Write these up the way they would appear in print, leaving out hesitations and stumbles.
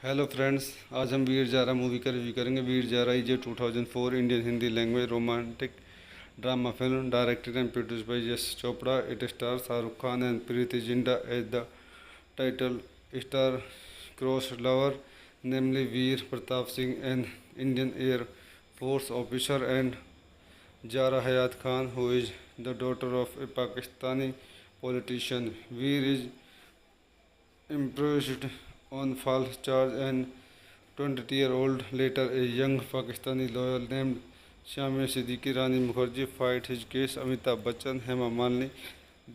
Hello friends, आज हम Veer Zaara movie का रिव्यू करेंगे। Veer Zaara is a 2004 Indian Hindi language romantic drama film directed and produced by Yash Chopra. It stars Shahrukh Khan and Preity Zinta as the title star crossed lover, namely Veer Pratap Singh, an Indian Air Force officer, and Zara Hayat Khan, who is the daughter of a Pakistani politician. Veer is imprisoned on false charge, and 20-year-old later a young Pakistani lawyer named Shamia Siddiqui Rani Mukherjee fight his case. Amitabh Bachchan, Hema Malini,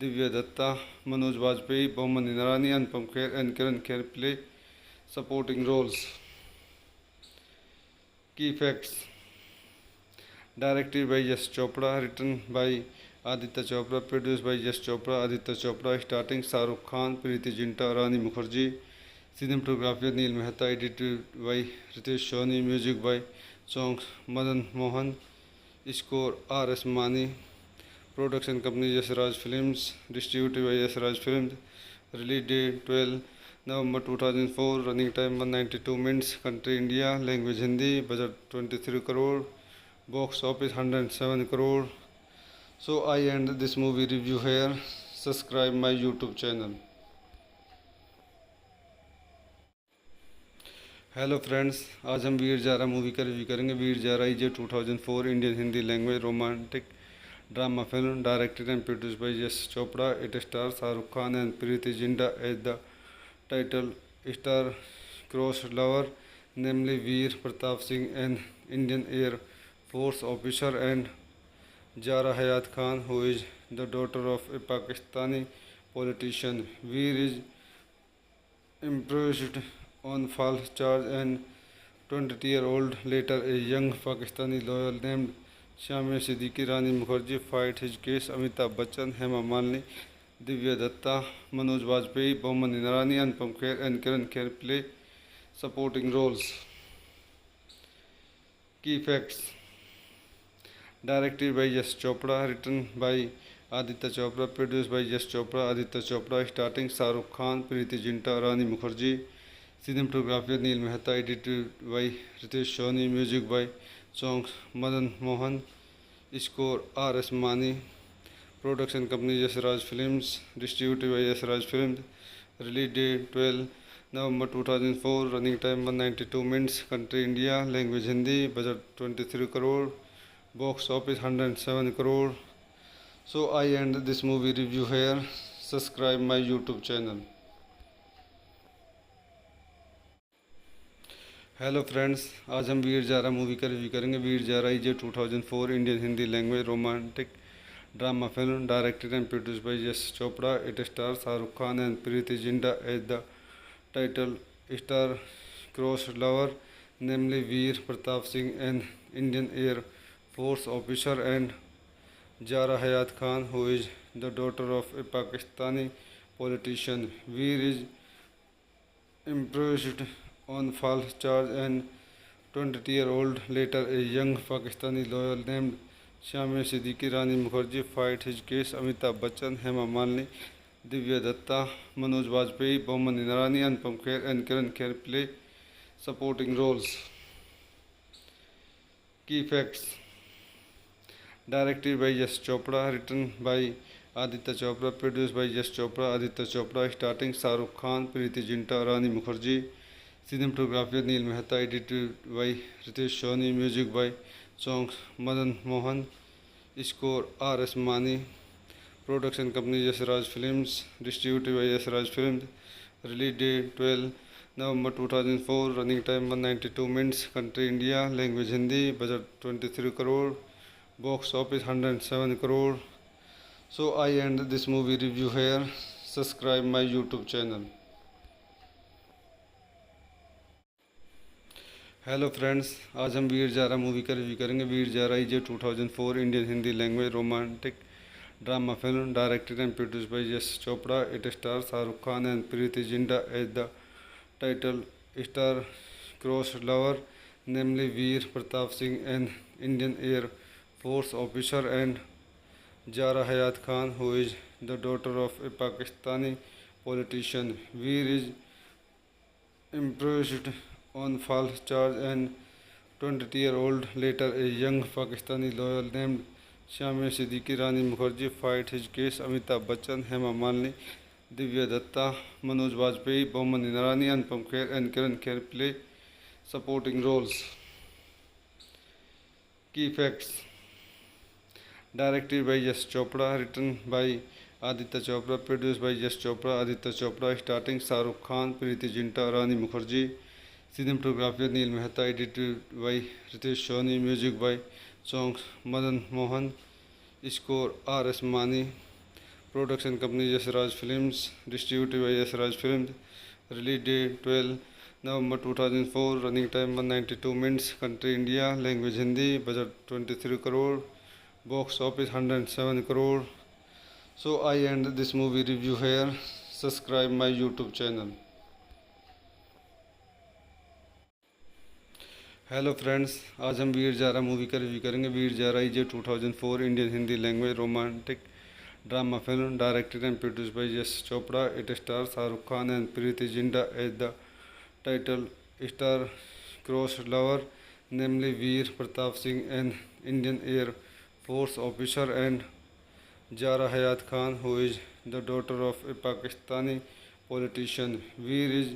Divya Datta, Manoj Bajpayee, Boman Irani, Anupam Kher and Karan Kher play supporting roles. Key facts: directed by Yash Chopra, written by Aditya Chopra, produced by Yash Chopra, Aditya Chopra, starting Shahrukh Khan, Preity Zinta, Rani Mukherjee. Cinematography Neil Mehta, edited by Ritesh Soni, music by songs Madan Mohan, score R.S. Mani, production company Yasraj Films, distributed by Yasraj Films, release date 12 November 2004, running time 192 minutes, country India, language Hindi, budget 23 crore, box office 107 crore. So I end this movie review here. Subscribe my YouTube channel. Hello friends, आज हम Veer Zaara movie का review करेंगे। Veer Zaara is a 2004 Indian Hindi language romantic drama film directed and produced by Yash Chopra. It stars Shahrukh Khan and Preity Zinta as the title star-crossed lover, namely Veer Pratap Singh, an Indian Air Force officer, and Zara Hayat Khan, who is the daughter of a Pakistani politician. Veer is imprisoned on false charge, and 20-year-old later a young Pakistani lawyer named Shamia Siddiqui Rani Mukherjee fight his case. Amitabh Bachchan, Hema Malini, Divya Datta, Manoj Bajpayee, Boman Irani, Anupam Kher and Karan Kher play supporting roles. Key facts: directed by Yash Chopra, written by Aditya Chopra, produced by Yash Chopra, Aditya Chopra, starting Shahrukh Khan, Preity Zinta, Rani Mukherjee. Cinematography Neil Mehta, edited by Ritesh Soni, music by songs Madan Mohan, score R.S. Mani, production company Yasraj Films, distributed by Yasraj Films, release date 12 November 2004, running time 192 minutes, country India, language Hindi, budget 23 crore, box office 107 crore. So I end this movie review here. Subscribe my YouTube channel. Hello friends, आज हम Veer Zaara movie का review करेंगे। Veer Zaara is a 2004 Indian Hindi language romantic drama film directed and produced by Yash Chopra. It star Shahrukh Khan and Preity Zinta as the title star-crossed lover, namely Veer Pratap Singh, an Indian Air Force officer, and Zara Hayat Khan, who is the daughter of a Pakistani politician. Veer is imprisoned on false charge, and 20-year-old later a young Pakistani lawyer named Shamya Siddiqui Rani Mukherjee fight his case. Amitabh Bachchan, Hema Malini, Divya Datta, Manoj Bajpayee, Boman Inarani, Anupam Kher, and Karan Kher play supporting roles. Key facts: directed by Yash Chopra, written by Aditya Chopra, produced by Yash Chopra, Aditya Chopra, starting Shahrukh Khan, Preeti Zinta, Rani Mukherjee. Cinematography Neil Mehta, edited by Ritesh Soni, music by songs Madan Mohan, score R.S. Mani. Production company Yashraj Films, distributed by Yashraj Films. Release date 12 November 2004, running time 192 minutes, country India, language Hindi, budget 23 crore, box office 107 crore. So I end this movie review here. Subscribe my YouTube channel. Hello friends, आज हम Veer Zaara movie का review करेंगे। Veer Zaara is a 2004 Indian Hindi language romantic drama film directed and produced by Yash Chopra. It star Shahrukh Khan and Preity Zinta as the title star crossed lover, namely Veer Pratap Singh, an Indian Air Force officer, and Zara Hayat Khan, who is the daughter of a Pakistani politician. Veer is imprisoned on false charge, and 20-year-old later a young Pakistani lawyer named Shamya Siddiqui Rani Mukherjee fight his case. Amitabh Bachchan, Hema Malini, Divya Datta, Manoj Bajpayee, Boman Inarani, Anupam Kher, and Karan Kher play supporting roles. Key facts: directed by Yash Chopra, written by Aditya Chopra, produced by Yash Chopra, Aditya Chopra, starting Shahrukh Khan, Preeti Zinta, Rani Mukherjee. Cinematography Neil Mehta, edited by Ritesh Soni, music by songs Madan Mohan, score R.S. Mani. Production company Yashraj Films, distributed by Yashraj Films. Release date 12 November 2004, running time 192 minutes, country India, language Hindi, budget 23 crore, box office 107 crore. So I end this movie review here. Subscribe my YouTube channel. Hello friends, आज हम Veer Zaara movie का review करेंगे। Veer Zaara is a 2004 Indian Hindi language romantic drama film directed and produced by Yash Chopra. It star Shahrukh Khan and Preity Zinta as the title star crossed lover, namely Veer Pratap Singh, an Indian Air Force officer, and Zara Hayat Khan, who is the daughter of a Pakistani politician. Veer is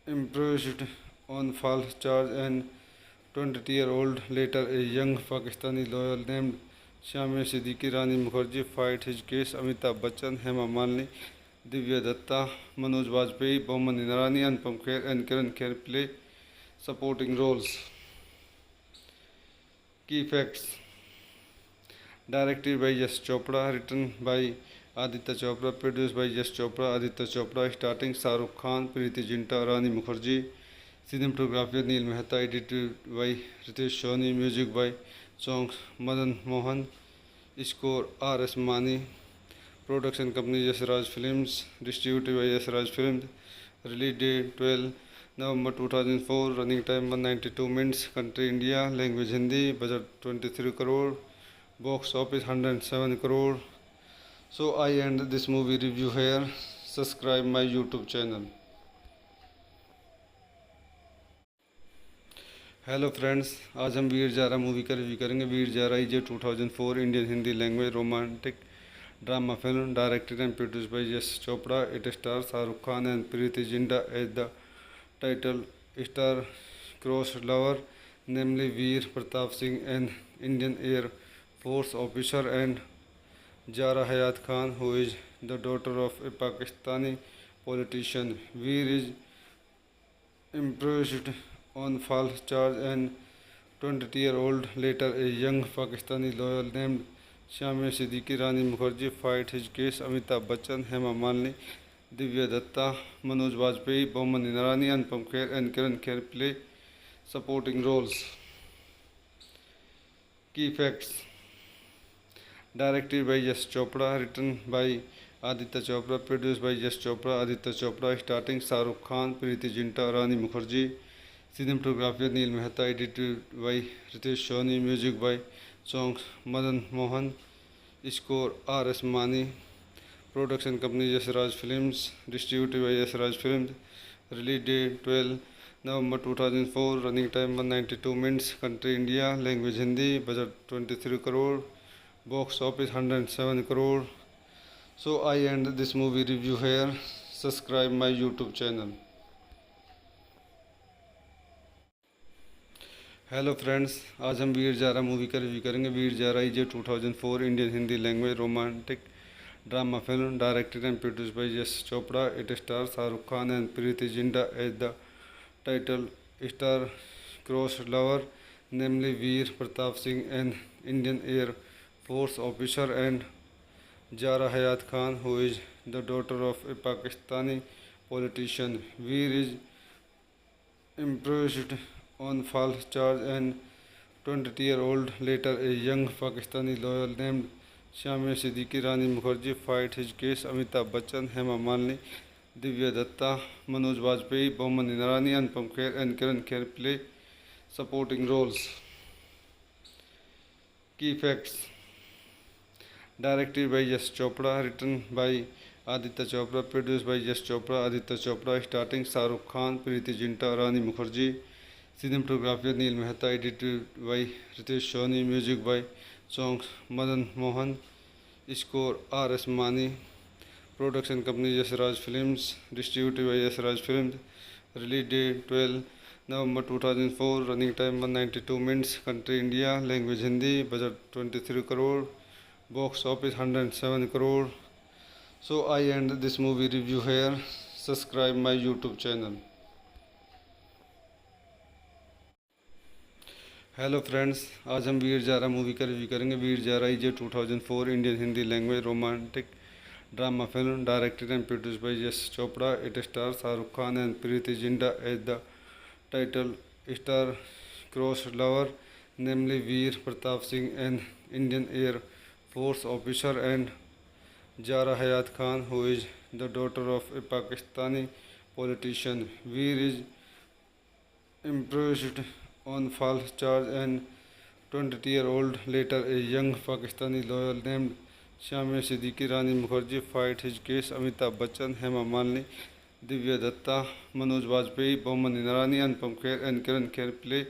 imprisoned on false charge, and 20-year-old later a young Pakistani lawyer named Shamya Siddiqui Rani Mukherjee fight his case. Amitabh Bachchan, Hema Malini, Divya Datta, Manoj Bajpayee, Boman Inarani, Anupam Kher, and Karan Kher play supporting roles. Key facts: directed by Yash Chopra, written by Aditya Chopra, produced by Yash Chopra, Aditya Chopra, starting Shahrukh Khan, Preeti Zinta, Rani Mukherjee. Cinematography Neil Mehta, edited by Ritesh Soni, music by songs Madan Mohan, score R.S. Mani. Production company Yashraj Films, distributed by Yashraj Films. Release date 12 November 2004, running time 192 minutes, country India, language Hindi, budget 23 crore, box office 107 crore. So I end this movie review here. Subscribe my YouTube channel. Hello friends, आज हम Veer Zaara movie का review करेंगे। Veer Zaara is a 2004 Indian Hindi language romantic drama film directed and produced by Yash Chopra. It stars Shah Rukh Khan and Preeti Zinta as the title star cross lover, namely Veer Pratap Singh, an Indian Air Force officer, and Jara Hayat Khan, who is the daughter of a Pakistani politician. Veer is imprisoned on false charge and 20-year-old later a young Pakistani lawyer named Shamir Siddiqui Rani Mukherjee fight his case. Amitabh Bachchan, Hema Malini, Divya Datta, Manoj Bajpayee, Boman Inarani, Anupam Kher and Karan Kher play supporting roles. Key facts: directed by Yash Chopra, written by Aditya Chopra, produced by Yash Chopra, Aditya Chopra, starting Shah Rukh Khan, Preeti Zinta, Rani Mukherjee. Cinematography Neil Mehta, edited by Ritesh Soni, music by songs Madan Mohan, score R.S. Mani, production company Yasraj Films, distributed by Yasraj Films, release date 12 November 2004, running time 192 minutes, country India, language Hindi, budget 23 crore, box office 107 crore. So I end this movie review here. Subscribe my YouTube channel. Hello friends, आज हम Veer Zaara movie का review करेंगे। Veer Zaara is a 2004 Indian Hindi language romantic drama film directed and produced by Yash Chopra. It star Shahrukh Khan and Preity Zinta as the title star cross lover, namely Veer Pratap Singh, an Indian air force officer, and Zaara Hayat Khan, who is the daughter of a Pakistani politician. Veer is imprisoned on false charge and 20-year-old later a young Pakistani lawyer named Shamir Siddiqui Rani Mukherjee fight his case. Amitabh Bachchan, Hema Malini, Divya Datta, Manoj Bajpayee, Boman Inarani, Anupam Kher and Karan Kher play supporting roles. Key facts: directed by Yash Chopra, written by Aditya Chopra, produced by Yash Chopra, Aditya Chopra, starting Shah Rukh Khan, Preeti Zinta, Rani Mukherjee. Cinematography Neil Mehta, edited by Ritesh Soni, music by songs Madan Mohan, score R.S. Mani, production company Yasraj Films, distributed by Yasraj Films, release date 12 November 2004, running time 192 minutes, country India, language Hindi, budget 23 crore, box office 107 crore. So I end this movie review here. Subscribe my YouTube channel. Hello friends, आज हम Veer Zaara movie का review करेंगे। Veer Zaara is a 2004 Indian Hindi language romantic drama film directed and produced by Yash Chopra. It star Shahrukh Khan and Preity Zinta as the title star cross lover, namely Veer Pratap Singh, an Indian air force officer, and Zaara Hayat Khan, who is the daughter of a Pakistani politician. Veer is imprisoned on false charge and 20-year-old later a young Pakistani lawyer named Shamir Siddiqui Rani Mukherjee fight his case. Amitabh Bachchan, Hema Malini, Divya Datta, Manoj Bajpayee, Boman Inarani, Anupam Kher and Karan Kher play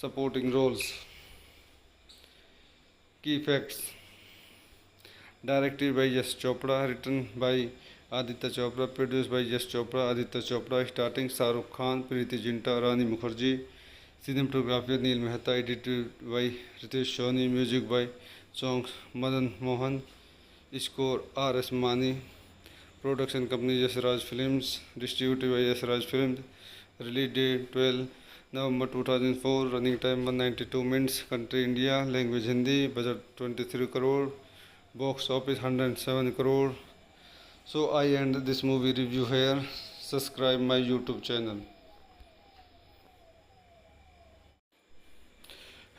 supporting roles. Key facts: directed by Yash Chopra, written by Aditya Chopra, produced by Yash Chopra, Aditya Chopra, starting Shah Rukh Khan, Preeti Zinta, Rani Mukherjee. Cinematography Neil Mehta, edited by Ritesh Soni, music by songs Madan Mohan, score R.S. Mani, production company Yasraj Films, distributed by Yasraj Films, release date 12 November 2004, running time 192 minutes, country India, language Hindi, budget 23 crore, box office 107 crore. So I end this movie review here. Subscribe my YouTube channel.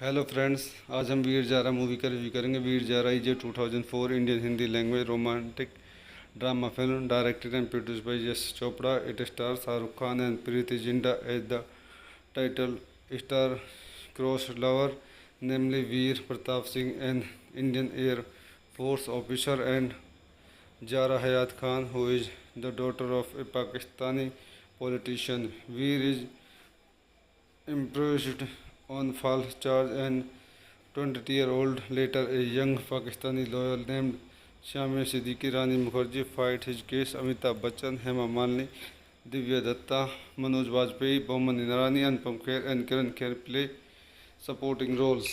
Hello friends, आज हम Veer Zaara movie का review करेंगे। Veer Zaara is a 2004 Indian Hindi language romantic drama film directed and produced by Yash Chopra. It star Shahrukh Khan and Preity Zinta as the title star cross lover, namely Veer Pratap Singh, an Indian air force officer, and Zaara Hayat Khan, who is the daughter of a Pakistani politician. Veer is imprisoned on false charge and 20-year-old later a young Pakistani lawyer named Shamiya Siddiqui, Rani Mukerji, fight his case, Amitabh Bachchan, Hema Malini, Divya Dutta, Manoj Vajpayee, Boman Irani, Anupam Kher and Kiran Kher play supporting roles.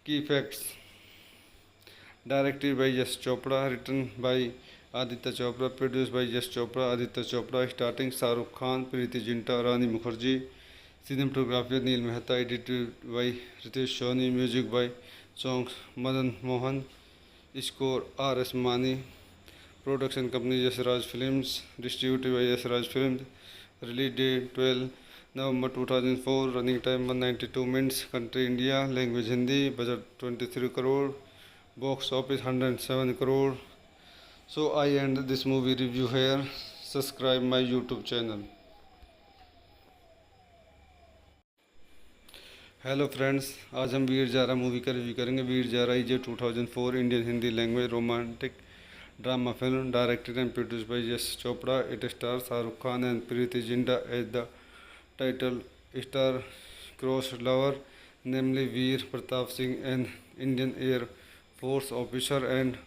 Key facts: directed by Yash Chopra, written by Aditya Chopra, produced by Yash Chopra, Aditya Chopra, starring Shahrukh Khan, Preeti Zinta, Rani Mukherjee. Cinematography Neil Mehta, edited by Ritesh Soni, music by songs Madan Mohan, score R.S. Mani, production company Yash Raj Films, distributed by Yash Raj Films, release date 12 November 2004, running time 192 minutes, country India, language Hindi, budget 23 crore, box office 107 crore. So I end this movie review here. Subscribe my YouTube channel. Hello friends, आज हम Veer Zaara movie का review करेंगे। Veer Zaara is a 2004 Indian Hindi language romantic drama film directed and produced by Yash Chopra. It star Shahrukh Khan and Preity Zinta as the title star cross lover, namely Veer Pratap Singh, an Indian Air Force officer, and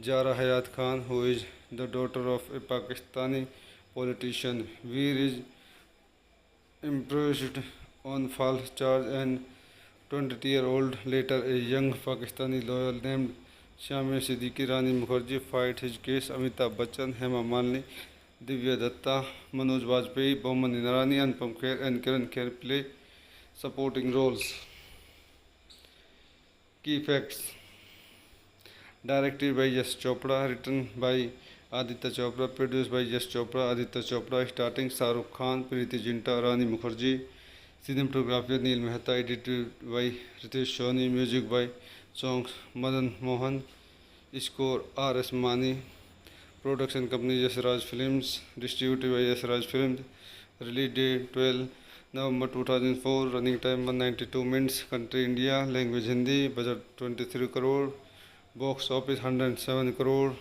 Zara Hayat Khan, who is the daughter of a Pakistani politician. Veer is imprisoned on false charge and 20-year-old later a young Pakistani lawyer named Shamia Siddiqui, Rani Mukherjee fight his case. Amitabh Bachchan, Hema Malini, Divya Datta, Manoj Vajpayee, Boman Irani, Anupam Kher and Kiran Kher play supporting roles. Key facts: directed by Yash Chopra, written by Aditya Chopra, produced by Yash Chopra, Aditya Chopra, starring Shahrukh Khan, Preeti Zinta, Rani Mukherjee. Cinematography Neil Mehta, edited by Ritesh Soni, music by songs Madan Mohan, score R.S. Mani, production company Yash Raj Films, distributed by Yash Raj Films, release date 12 November 2004, running time 192 minutes, country India, language Hindi, budget 23 crore, box office 107 crore.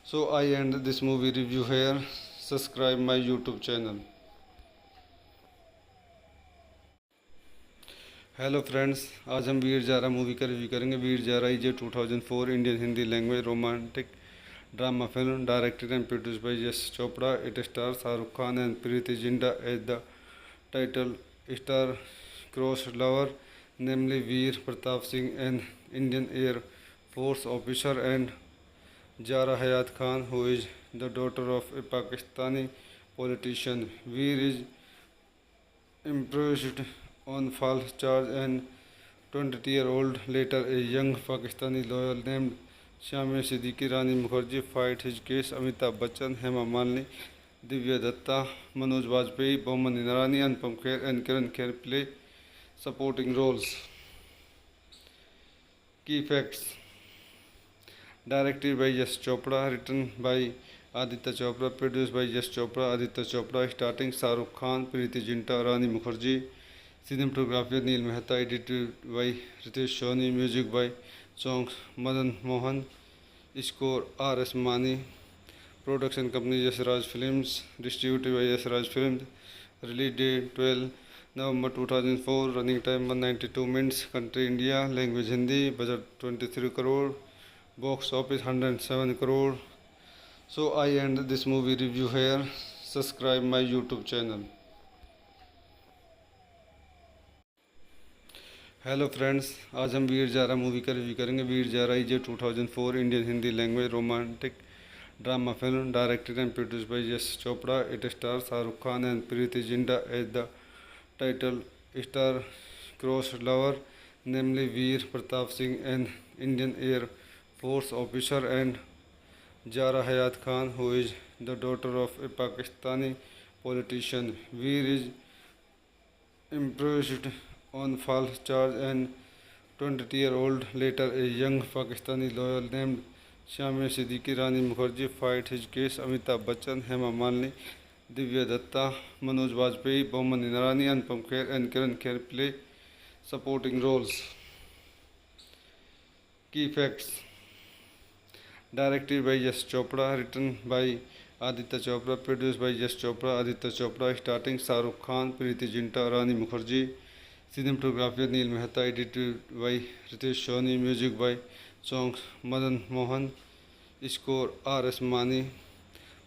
So I end this movie review here. Subscribe my YouTube channel. Hello friends, आज हम Veer Zaara movie का review करेंगे। Veer Zaara is a 2004 Indian Hindi language romantic drama film directed and produced by Yash Chopra. It star Shahrukh Khan and Preity Zinta as the title star cross lover, namely Veer Pratap Singh, an Indian Air Force officer, and Zara Hayat Khan, who is the daughter of a Pakistani politician. Veer is imprisoned on false charge and 20-year-old later a young Pakistani lawyer named Shamia Siddiqui, Rani Mukherjee fight his case. Amitabh Bachchan, Hema Malini, Divya Datta, Manoj Vajpayee, Boman Irani, Anupam Kher and Kiran Kher play supporting roles. Key facts: directed by Yash Chopra, written by Aditya Chopra, produced by Yash Chopra, Aditya Chopra, starring Shahrukh Khan, Preeti Zinta, Rani Mukherjee. Cinematography Neil Mehta, edited by Ritesh Soni, music by songs Madan Mohan, score R.S. Mani, production company Yash Raj Films, distributed by Yash Raj Films, release date 12 November 2004, running time 192 minutes, country India, language Hindi, budget 23 crore, box office 107 crore. So I end this movie review here. Subscribe my YouTube channel. Hello friends, आज हम Veer Zaara movie का review करेंगे। Veer Zaara is a 2004 Indian Hindi language romantic drama film directed and produced by Yash Chopra. It star Shahrukh Khan and Preity Zinta as the title star cross lover, namely Veer Pratap Singh, an Indian Air Force officer, and Zara Hayat Khan, who is the daughter of a Pakistani politician. Veer is imprisoned on false charge and 20-year-old later a young Pakistani lawyer named Shamia Siddiqui, Rani Mukherjee fight his case. Amitabh Bachchan, Hema Malini, Divya Datta, Manoj Vajpayee, Boman Irani, Anupam Kher and Kiran Kher play supporting roles. Key facts: directed by Yash Chopra, written by Aditya Chopra, produced by Yash Chopra, Aditya Chopra, starring Shahrukh Khan, Preeti Zinta, Rani Mukherjee. Cinematography Neil Mehta, edited by Ritesh Soni, music by songs Madan Mohan, score R.S. Mani,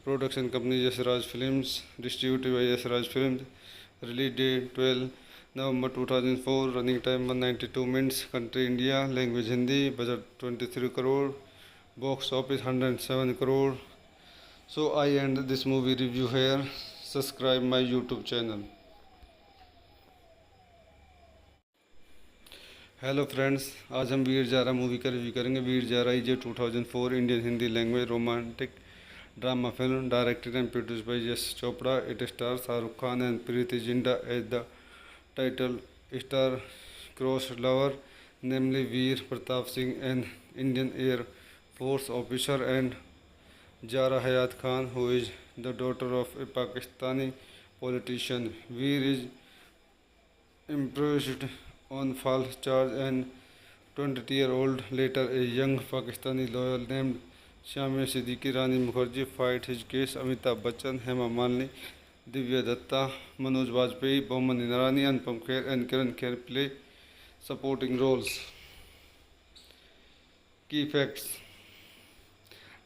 production company Yasraj Films, distributed by Yasraj Films, release date 12 November 2004, running time 192 minutes, country India, language Hindi, budget 23 crore, box office 107 crore. So I end this movie review here. Subscribe my YouTube channel. Hello friends, आज हम Veer Zaara movie का review करेंगे। Veer Zaara is a 2004 Indian Hindi language romantic drama film directed and produced by Yash Chopra. It star Shahrukh Khan and Preity Zinta as the title star cross lover, namely Veer Pratap Singh, an Indian air force officer, and Jara Hayat Khan, who is the daughter of a Pakistani politician. Veer is imprisoned on false charge and 20-year-old later a young Pakistani lawyer named Shamia Siddiqui Rani Mukherjee fight his case. Amitabh Bachchan, Hema Malini, Divya Datta, Manoj Bajpayee, Boman Inarani, Anupam Kher and Kiran Kher play supporting roles. Key facts.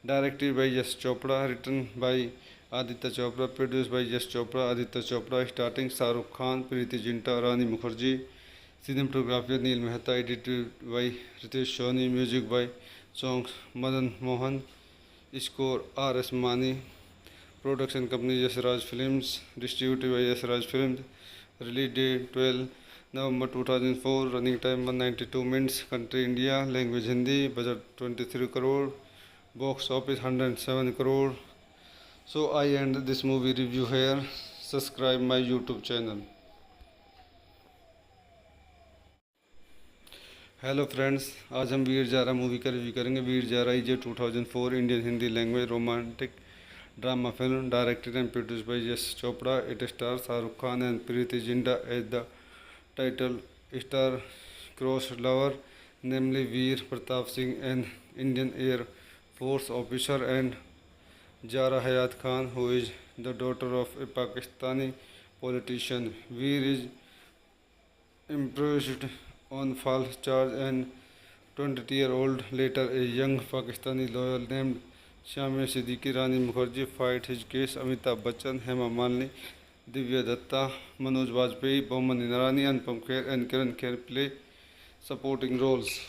Directed by Yash Chopra, written by Aditya Chopra, produced by Yash Chopra, Aditya Chopra, starting Shahrukh Khan, Preeti Zinta, Rani Mukherjee, cinematography Neil Mehta, edited by Ritesh Soni, music by songs Madan Mohan, score R.S. Mani, production company Yasraj Films, distributed by Yasraj Films, release date 12 November 2004, running time 192 minutes, country India, language Hindi, budget 23 crore, box office 107 crore. So I end this movie review here. Subscribe my YouTube channel. Hello friends, आज हम Veer Zaara movie का review करेंगे। Veer Zaara is a 2004 Indian Hindi language romantic drama film directed and produced by Yash Chopra. It star Shahrukh Khan and Preity Zinta as the title star cross lover, namely Veer Pratap Singh, an Indian air force officer, and Jara Hayat Khan, who is the daughter of a Pakistani politician. Veer is imprisoned on false charge and 20-year-old later a young Pakistani lawyer named Shamia Siddiqui Rani Mukherjee fight his case. Amitabh Bachchan, Hema Malini, Divya Datta, Manoj Bajpayee, Boman Inarani, Anupam Kher and Kiran Kher play supporting roles.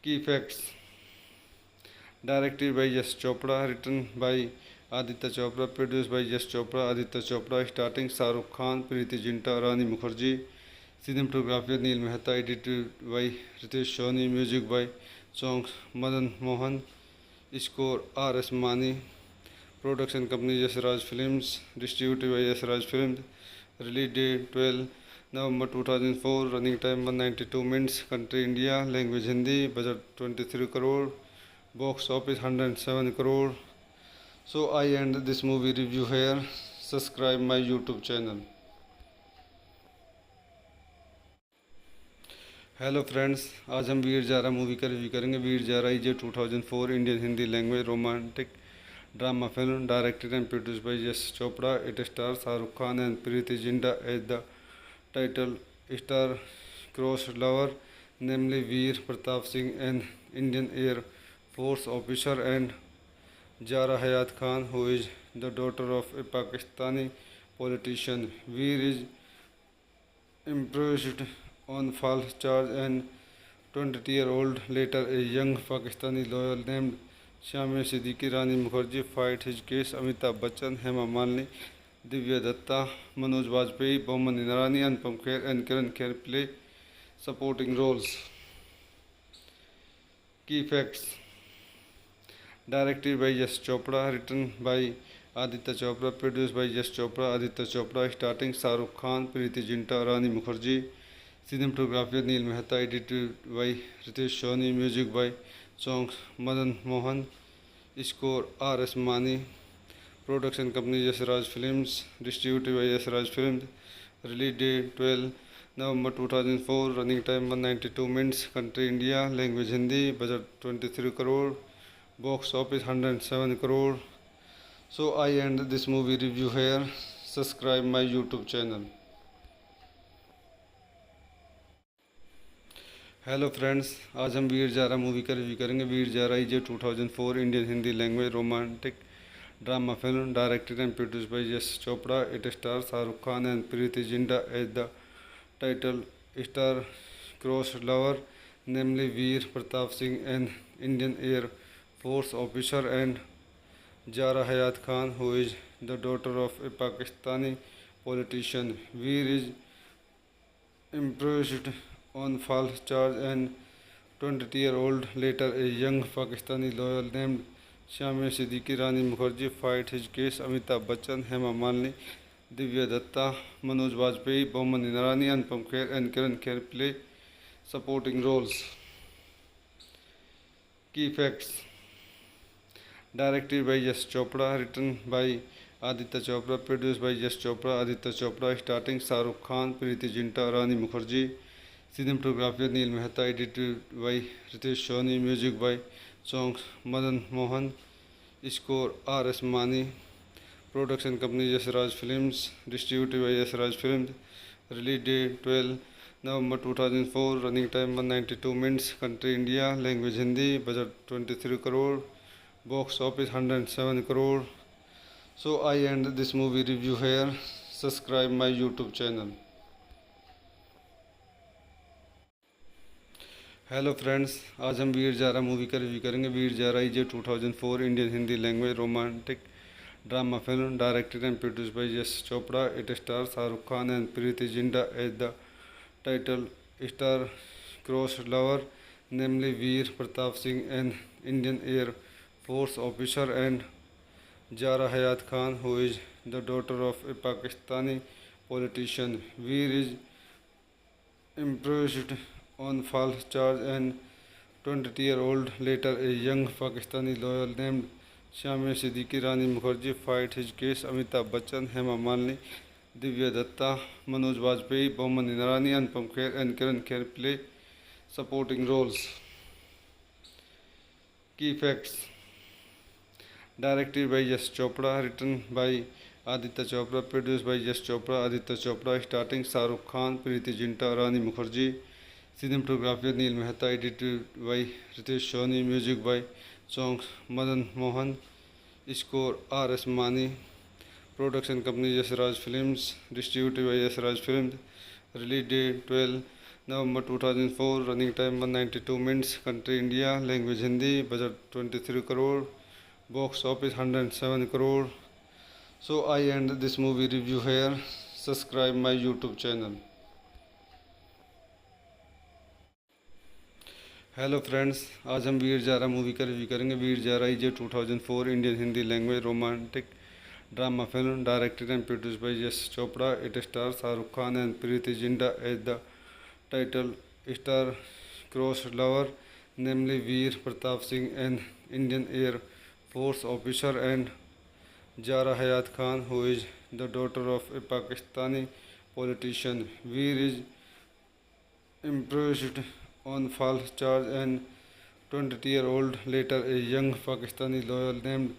Key facts. Directed by Yash Chopra, written by Aditya Chopra, produced by Yash Chopra, Aditya Chopra, starting Shahrukh Khan, Preeti Zinta, Rani Mukherjee, cinematography Neil Mehta, edited by Ritesh Soni, music by songs Madan Mohan, score R.S. Mani, production company Yasraj Films, distributed by Yasraj Films, release date 12 November 2004, running time 192 minutes, country India, language Hindi, budget 23 crore, box office 107 crore. So I end this movie review here. Subscribe my YouTube channel. Hello friends, आज हम Veer Zaara movie का review करेंगे। Veer Zaara is a 2004 Indian Hindi language romantic drama film directed and produced by Yash Chopra. It star Shahrukh Khan and Preity Zinta as the title star cross lover, namely Veer Pratap Singh, an Indian air force officer, and Jara Hayat Khan, who is the daughter of a Pakistani politician. Veer is imprisoned on false charge and 20-year-old later a young Pakistani lawyer named Shamia Siddiqui Rani Mukherjee fight his case. Amitabh Bachchan, Hema Malini, Divya Datta, Manoj Bajpayee, Boman Inarani, Anupam Kher and Kiran Kher play supporting roles. Key facts. Directed by Yash Chopra, written by Aditya Chopra, produced by Yash Chopra, Aditya Chopra, starting Shahrukh Khan, Preeti Zinta, Rani Mukherjee, cinematography Neil Mehta, edited by Ritesh Soni, music by songs Madan Mohan, score R.S. Mani, production company Yasraj Films, distributed by Yasraj Films, release date 12 November 2004, running time 192 minutes, country India, language Hindi, budget 23 crore, box office 107 crore. So I end this movie review here. Subscribe my YouTube channel. Hello friends, आज हम Veer Zaara movie का review करेंगे। Veer Zaara is a 2004 Indian Hindi language romantic drama film directed and produced by Yash Chopra. It stars Shahrukh Khan and Preity Zinta as the title star crossed lover, namely Veer Pratap Singh, an Indian Air Force officer, and Zara Hayat Khan, who is the daughter of a Pakistani politician. Veer is imprisoned on false charge, and 20-year-old later a young Pakistani lawyer named Shamir Siddiqui Rani Mukherjee fight his case. Amitabh Bachchan, Hema Malini, Divya Datta, Manoj Bajpayee, Boman Inarani, Anupam Kher and Karan Kher play supporting roles. Key facts: directed by Yash Chopra, written by Aditya Chopra, produced by Yash Chopra, Aditya Chopra, starting Shahrukh Khan, Preity Zinta, Rani Mukherjee. Cinematography Neil Mehta, edited by Ritesh Soni, music by songs Madan Mohan, score R.S. Mani, production company Yasraj Films, distributed by Yasraj Films, release date 12 November 2004, running time 192 minutes, country India, language Hindi, budget 23 crore, box office 107 crore. So I end this movie review here. Subscribe my YouTube channel. Hello friends, आज हम Veer Zaara movie का review करेंगे। Veer Zaara is a 2004 Indian Hindi language romantic drama film directed and produced by Yash Chopra. It stars Shahrukh Khan and Preity Zinta as the title star crossed lover, namely Veer Pratap Singh, an Indian Air Force officer, and Zara Hayat Khan, who is the daughter of a Pakistani politician. Veer is imprisoned on false charge, and 20-year-old later a young Pakistani lawyer named Shamir Siddiqui Rani Mukherjee fight his case. Amitabh Bachchan, Hema Malini, Divya Datta, Manoj Bajpayee, Boman Inarani, Anupam Kher and Karan Kher play supporting roles. Key facts: directed by Yash Chopra, written by Aditya Chopra, produced by Yash Chopra, Aditya Chopra, starting Shahrukh Khan, Preity Zinta, Rani Mukherjee. Cinematography Neil Mehta, edited by Ritesh Soni, music by songs Madan Mohan, score R.S. Mani, production company Yasraj Films, distributed by Yasraj Films, release date 12 November 2004, running time 192 minutes, country India, language Hindi, budget 23 crore, box office 107 crore. So I end this movie review here. Subscribe my YouTube channel. Hello friends, आज हम Veer Zaara movie का review करेंगे। Veer Zaara is a 2004 Indian Hindi language romantic drama film directed and produced by Yash Chopra. It stars Shahrukh Khan and Preity Zinta as the title star crossed lover, namely Veer Pratap Singh, an Indian Air Force officer, and Zara Hayat Khan, who is the daughter of a Pakistani politician. Veer is imprisoned on false charge, and 20-year-old later a young Pakistani lawyer named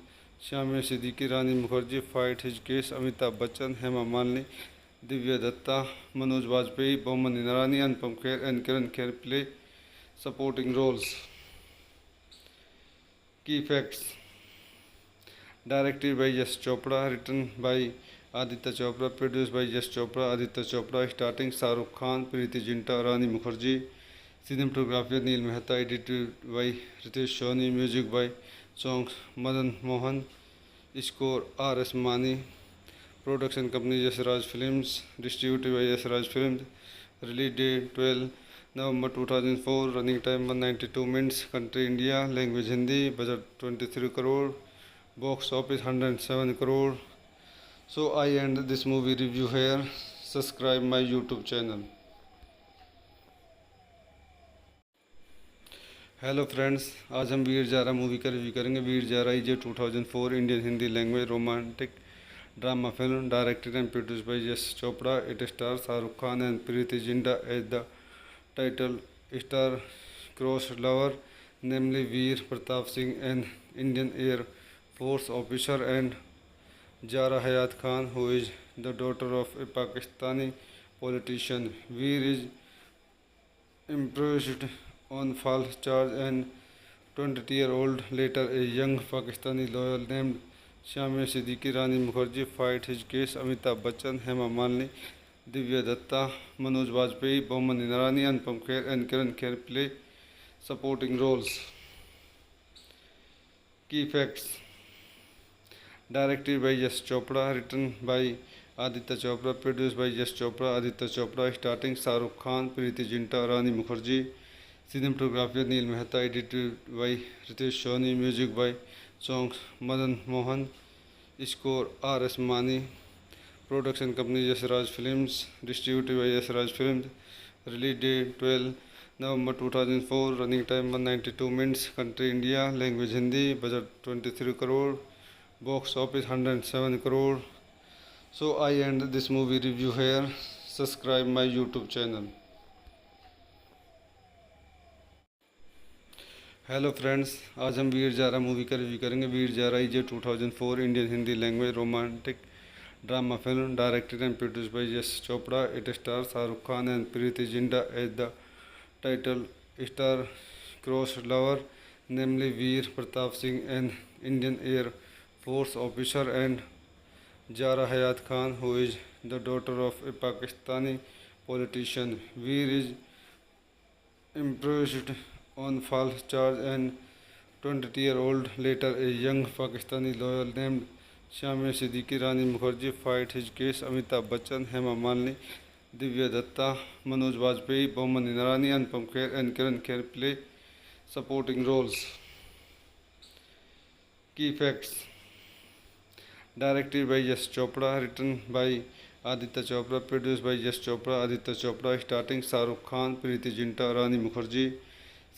Shamir Siddiqui Rani Mukherjee fight his case. Amitabh Bachchan, Hema Malini, Divya Datta, Manoj Bajpayee, Boman Inarani, Anupam Kher and Karan Kher play supporting roles. Key facts: directed by Yash Chopra, written by Aditya Chopra, produced by Yash Chopra, Aditya Chopra, starting Shahrukh Khan, Preity Zinta, Rani Mukherjee. Cinematography Neil Mehta, edited by Ritesh Soni, music by songs Madan Mohan, score R.S. Mani, production company Yasraj Films, distributed by Yasraj Films, release date 12 November 2004, running time 192 minutes, country India, language Hindi, budget 23 crore, box office 107 crore. So I end this movie review here. Subscribe my YouTube channel. Hello friends, आज हम Veer Zaara movie का review करेंगे। Veer Zaara is a 2004 Indian Hindi language romantic drama film directed and produced by Yash Chopra. It stars Shahrukh Khan and Preity Zinta as the title star crossed lover, namely Veer Pratap Singh, an Indian Air Force officer, and Zara Hayat Khan, who is the daughter of a Pakistani politician. Veer is impeached on false charge and 20-year-old later a young Pakistani lawyer named Shamir Siddiqui Rani Mukherjee fight his case. Amitabh Bachchan, Hema Malini, Divya Datta, Manoj Bajpayee, Boman Inarani, Anupam Kher and Kiran Kher play supporting roles. Key facts: directed by Yash Chopra, written by Aditya Chopra, produced by Yash Chopra, Aditya Chopra, starting Shahrukh Khan, Preeti Zinta, Rani Mukherjee. Cinematography Neil Mehta, edited by Ritesh Soni, music by songs Madan Mohan, score R.S. Mani, production company Yasraj Films, distributed by Yasraj Films, release date 12 November 2004, running time 192 minutes, country India, language Hindi, budget 23 crore, box office 107 crore. So I end this movie review here. Subscribe my YouTube channel. Hello friends, आज हम Veer Zaara movie का review करेंगे। Veer Zaara is a 2004 Indian Hindi language romantic drama film directed and produced by Yash Chopra. It star Shahrukh Khan and Preity Zinta as the title star cross lover, namely Veer Pratap Singh, an Indian air force officer, and Zaara Hayat Khan, who is the daughter of a Pakistani politician. Veer is imprisoned on false charge and 20-year-old later a young Pakistani lawyer named Shamir Siddiqui Rani Mukherjee fight his case. Amitabh Bachchan, Hema Malini, Divya Datta, Manoj Bajpayee, Boman Inarani, Anupam Kher and Kiran Kher play supporting roles. Key facts: directed by Yash Chopra, written by Aditya Chopra, produced by Yash Chopra, Aditya Chopra, starting Shahrukh Khan, Preeti Zinta, Rani Mukherjee.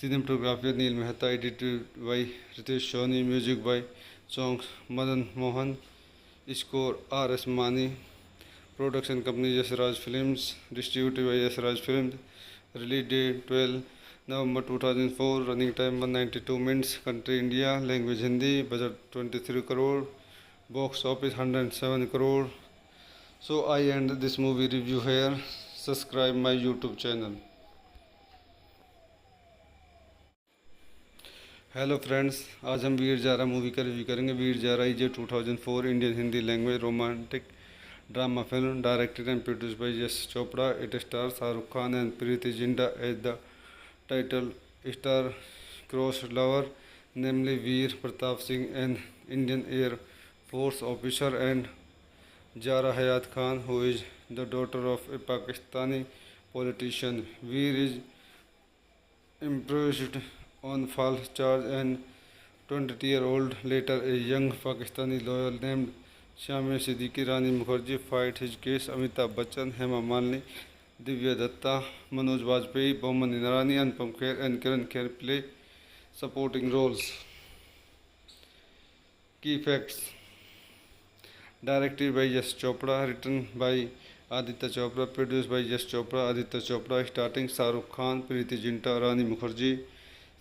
Cinematography Neil Mehta, edited by Ritesh Soni, music by songs Madan Mohan, score R.S. Mani, production company Yasraj Films, distributed by Yasraj Films, release date 12 November 2004, running time 192 minutes, country India, language Hindi, budget 23 crore, box office 107 crore. So I end this movie review here. Subscribe my YouTube channel. Hello friends, आज हम Veer Zaara movie का review करेंगे। Veer Zaara is a 2004 Indian Hindi language romantic drama film directed and produced by Yash Chopra. It star Shahrukh Khan and Preity Zinta as the title star cross lover, namely Veer Pratap Singh, an Indian air force officer, and Zaara Hayat Khan, who is the daughter of a Pakistani politician. Veer is imprisoned on false charge and 20-year-old later a young Pakistani lawyer named Shamir Siddiqui Rani Mukherjee fight his case. Amitabh Bachchan, Hema Malini, Divya Datta, Manoj Bajpayee, Boman Inarani, Anupam Kher and Kiran Kher play supporting roles. Key facts: directed by Yash Chopra, written by Aditya Chopra, produced by Yash Chopra, Aditya Chopra, starting Shahrukh Khan, Preeti Zinta, Rani Mukherjee.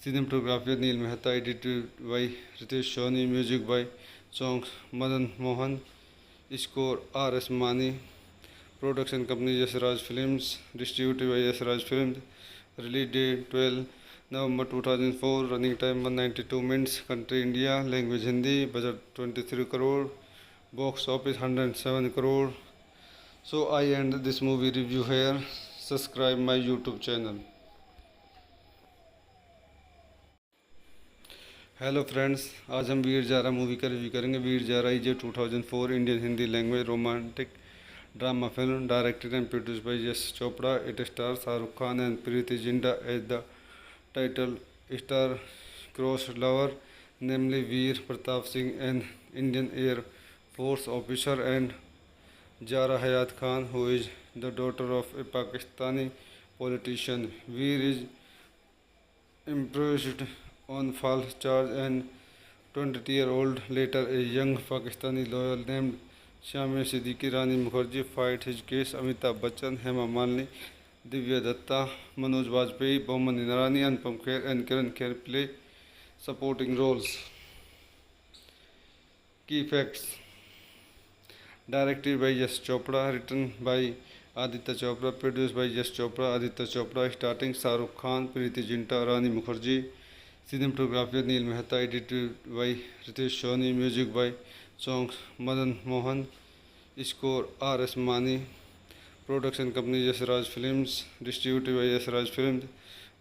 Cinematography Neil Mehta, edited by Ritesh Soni, music by songs Madan Mohan, score R.S. Mani, production company Yasraj Films, distributed by Yasraj Films, release date 12 November 2004, running time 192 minutes, country India, language Hindi, budget 23 crore, box office 107 crore. So I end this movie review here. Subscribe my YouTube channel. Hello friends, आज हम Veer Zaara movie का review करेंगे। Veer Zaara is a 2004 Indian Hindi language romantic drama film directed and produced by Yash Chopra. It star Shahrukh Khan and Preity Zinta as the title star cross lover, namely Veer Pratap Singh, an Indian air force officer, and Zaara Hayat Khan, who is the daughter of a Pakistani politician. Veer is imprisoned on false charge and 20-year-old later a young Pakistani lawyer named Shamir Siddiqui Rani Mukherjee fight his case. Amitabh Bachchan, Hema Malini, Divya Datta, Manoj Bajpayee, Boman Inarani, Anupam Kher and Kiran Kher play supporting roles. Key facts: directed by Yash Chopra, written by Aditya Chopra, produce by Yash Chopra, Aditya Chopra, starting Shahrukh Khan, Preity Zinta, Rani Mukerji, cinematography Neel Mehta, edited by Ritesh Soni, music by songs Madan Mohan, score R S Mani, production company Yashraj films, distributed by Yashraj films,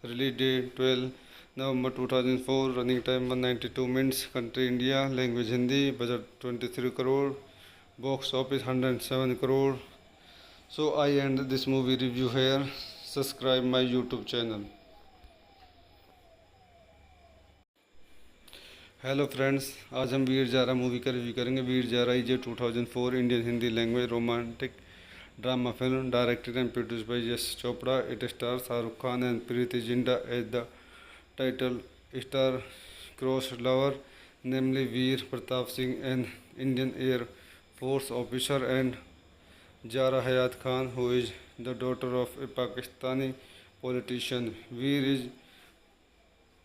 release date 12 November 2004, running time 192 minutes, country India, language Hindi, budget 23 crore, box office 107 crore. So I end this movie review here. Subscribe my YouTube channel. Hello friends, आज हम Veer Zaara movie का review करेंगे. Veer Zaara is a 2004 Indian Hindi language romantic drama film directed and produce by Yash Chopra. It star Shahrukh Khan and Preity Zinta as the title star cross lover, namely Veer Pratap Singh, an Indian Air Force officer, and Jara Hayat Khan, who is the daughter of a Pakistani politician. Veer is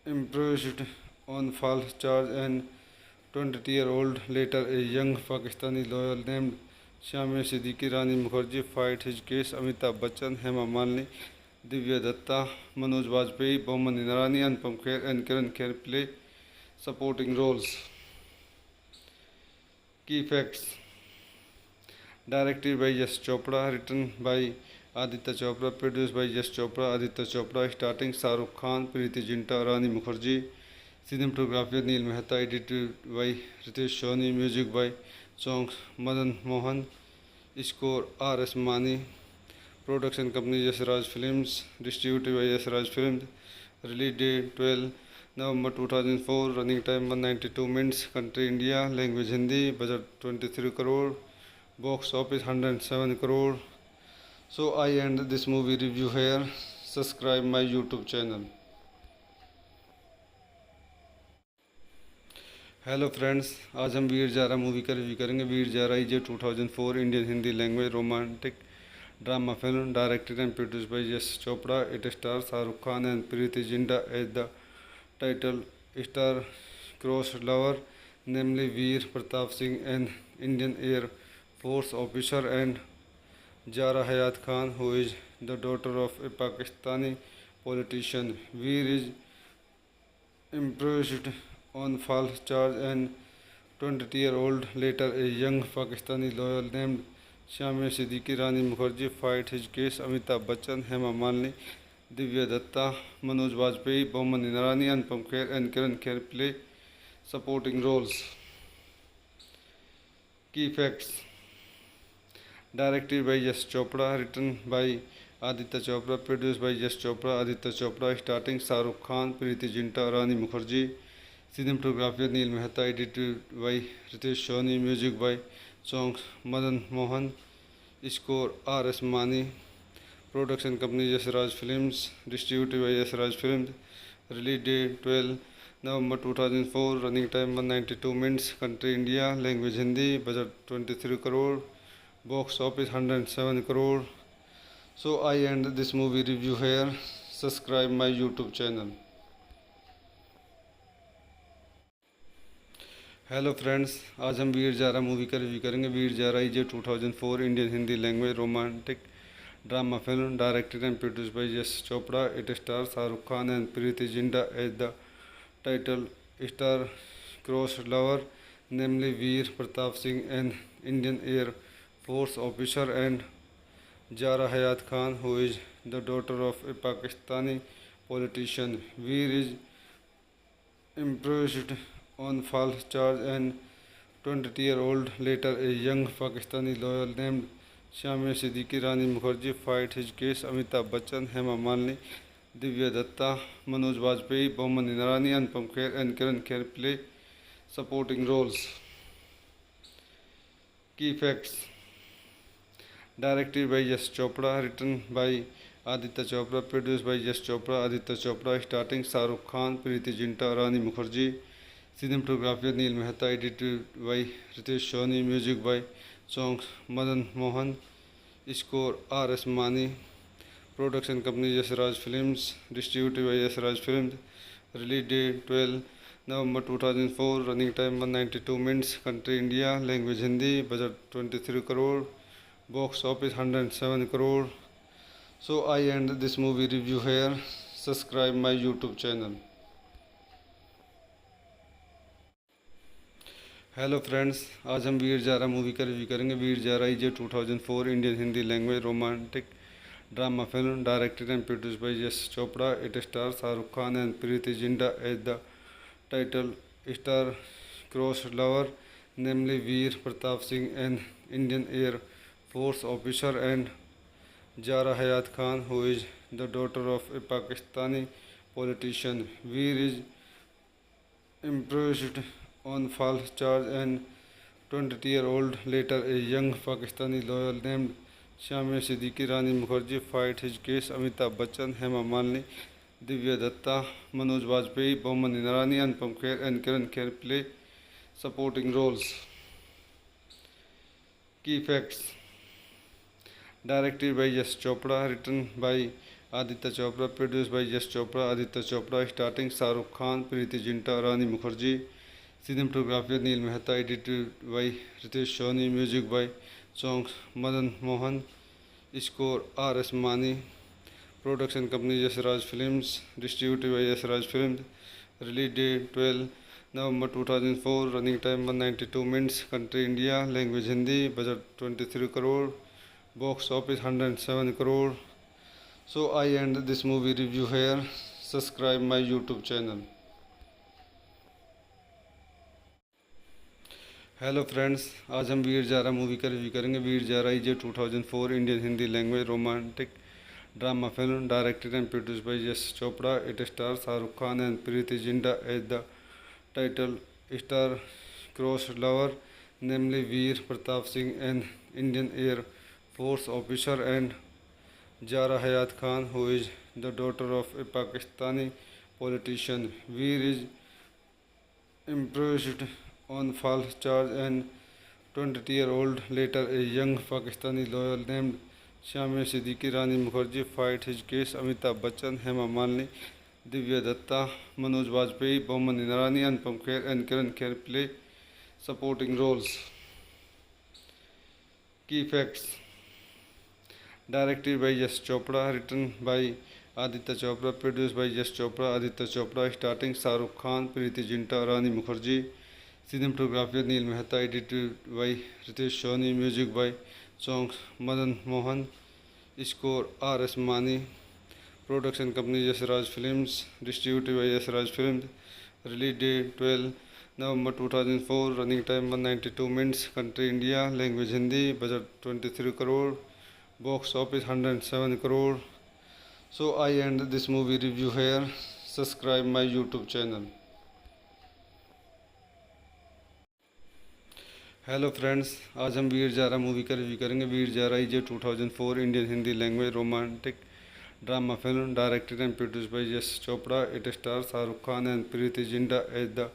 imprisoned on false charge, and 20-year-old later a young Pakistani lawyer named Shamir Siddiqui, Rani Mukherjee fight his case. Amitabh Bachchan, Hema Malini, Divya Datta, Manoj Bajpayee, Boman Inarani, Anupam Kher and Karan Kher play supporting roles. Key facts. Directed by Yash Chopra, written by Aditya Chopra, produced by Yash Chopra, Aditya Chopra, starting Shahrukh Khan, Preeti Zinta, Rani Mukherjee, cinematography Neil Mehta, edited by Ritesh Soni, music by songs Madan Mohan, score R. S. Mani, production company Yasraj Films, distributed by Yasraj Films, release date 12 November 2004, running time 192 minutes, country India, language Hindi, budget 23 crore, box office 107 crore. So I end this movie review here. Subscribe my YouTube channel. Hello friends, आज हम Veer Zaara movie का review करेंगे. Veer Zaara is a 2004 Indian Hindi language romantic drama film directed and produce by Yash Chopra. It star Shahrukh Khan and Preity Zinta as the title star cross lover, namely Veer Pratap Singh, an Indian Air Force officer, and Jara Hayat Khan, who is the daughter of a Pakistani politician. Veer is imprisoned on false charge, and 20-year-old later a young Pakistani lawyer named Shamir Siddiqui, Rani Mukherjee fight his case. Amitabh Bachchan, Hema Malini, Divya Datta, Manoj Bajpayee, Boman Inarani, Anupam Kher and Karan Kher play supporting roles. Key facts. Directed by Yash Chopra, written by Aditya Chopra, produced by Yash Chopra, Aditya Chopra, starting Shahrukh Khan, Preeti Zinta, Rani Mukherjee, cinematography Neil Mehta, edited by Ritesh Soni, music by songs Madan Mohan, score R. S. Mani, production company Yasraj Films, distributed by Yasraj Films, release date 12 November 2004, running time 192 minutes, country India, language Hindi, budget 23 crore, box office 107 crore. So I end this movie review here. Subscribe my YouTube channel. Hello friends, आज हम Veer Zaara movie का review करेंगे. Veer Zaara is a 2004 Indian Hindi language romantic drama film directed and produce by Yash Chopra. It star Shahrukh Khan and Preity Zinta as the title star cross lover, namely Veer Pratap Singh, an Indian Air Force officer, and Jara Hayat Khan, who is the daughter of a Pakistani politician. Veer is imprisoned on false charge, and 20-year-old later a young Pakistani lawyer named Shamir Siddiqui, Rani Mukherjee fight his case. Amitabh Bachchan, Hema Malini, Divya Datta, Manoj Bajpayee, Boman Inarani, Anupam Kher and Karan Kher play supporting roles. Key facts. Directed by Yash Chopra, written by Aditya Chopra, produced by Yash Chopra, Aditya Chopra, starting Shahrukh Khan, Preeti Zinta, Rani Mukherjee, cinematography Neil Mehta, edited by Ritesh Soni, music by songs Madan Mohan, score R. S. Mani, production company Yasraj Films, distributed by Yasraj Films, release date 12 November 2004, running time 192 minutes, country India, language Hindi, budget 23 crore, box office 107 crore. So I end this movie review here. Subscribe my YouTube channel. Hello friends, आज हम Veer Zaara movie का review करेंगे। Veer Zaara is a 2004 Indian Hindi language romantic drama film directed and produced by Yash Chopra. It star Shahrukh Khan and Preity Zinta as the title star cross lover, namely Veer Pratap Singh, an Indian Air Force officer, and Jara Hayat Khan, who is the daughter of a Pakistani politician. Veer is imprisoned on false charge, and 20-year-old later a young Pakistani lawyer named Shamir Siddiqui Rani Mukherjee fight his case. Amitabh Bachchan, Hema Malini, Divya Datta, Manoj Bajpayee, Boman Inarani, Anupam Kher and Kiran Kher play supporting roles. Key facts: directed by Yash Chopra, written by Aditya Chopra, produced by Yash Chopra, Aditya Chopra, starring Shahrukh Khan, Preeti Zinta, Rani Mukherjee. Cinematography Neil Mehta, edited by Ritesh Soni, music by songs Madan Mohan, score R.S. Mani, production company Yash Raj Films, distributed by Yash Raj Films, release date 12 November 2004, running time 192 minutes, country India, language Hindi, budget 23 crore, box office 107 crore. So I end this movie review here. Subscribe my YouTube channel. Hello friends, आज हम Veer Zaara movie का review करेंगे। Veer Zaara is a 2004 Indian Hindi language romantic drama film directed and produced by Yash Chopra. It star Shahrukh Khan and Preity Zinta as the title star cross lover, namely Veer Pratap Singh, an Indian Air Force officer, and Jara Hayat Khan, who is the daughter of a Pakistani politician. Veer is imprisoned on false charge, and 20-year-old later a young Pakistani lawyer named Shamir Siddiqui Rani Mukherjee fight his case. Amitabh Bachchan, Hema Malini, Divya Datta, Manoj Bajpayee, Boman Inarani, Anupam Kher and Kiran Kher play supporting roles. Key facts: directed by Yash Chopra, written by Aditya Chopra, produced by Yash Chopra, Aditya Chopra, starring Shahrukh Khan, Preeti Zinta, Rani Mukherjee. Cinematography Neil Mehta, edited by Ritesh Soni, music by songs Madan Mohan, score R.S. Mani, production company Yash Raj Films, distributed by Yash Raj Films, release date 12 November 2004, running time 192 minutes, country India, language Hindi, budget 23 crore, box office 107 crore. So I end this movie review here. Subscribe my YouTube channel. Hello friends, आज हम Veer Zaara movie का review करेंगे। Veer Zaara is a 2004 Indian Hindi language romantic drama film directed and produced by Yash Chopra. It star Shahrukh Khan and Preity Zinta as the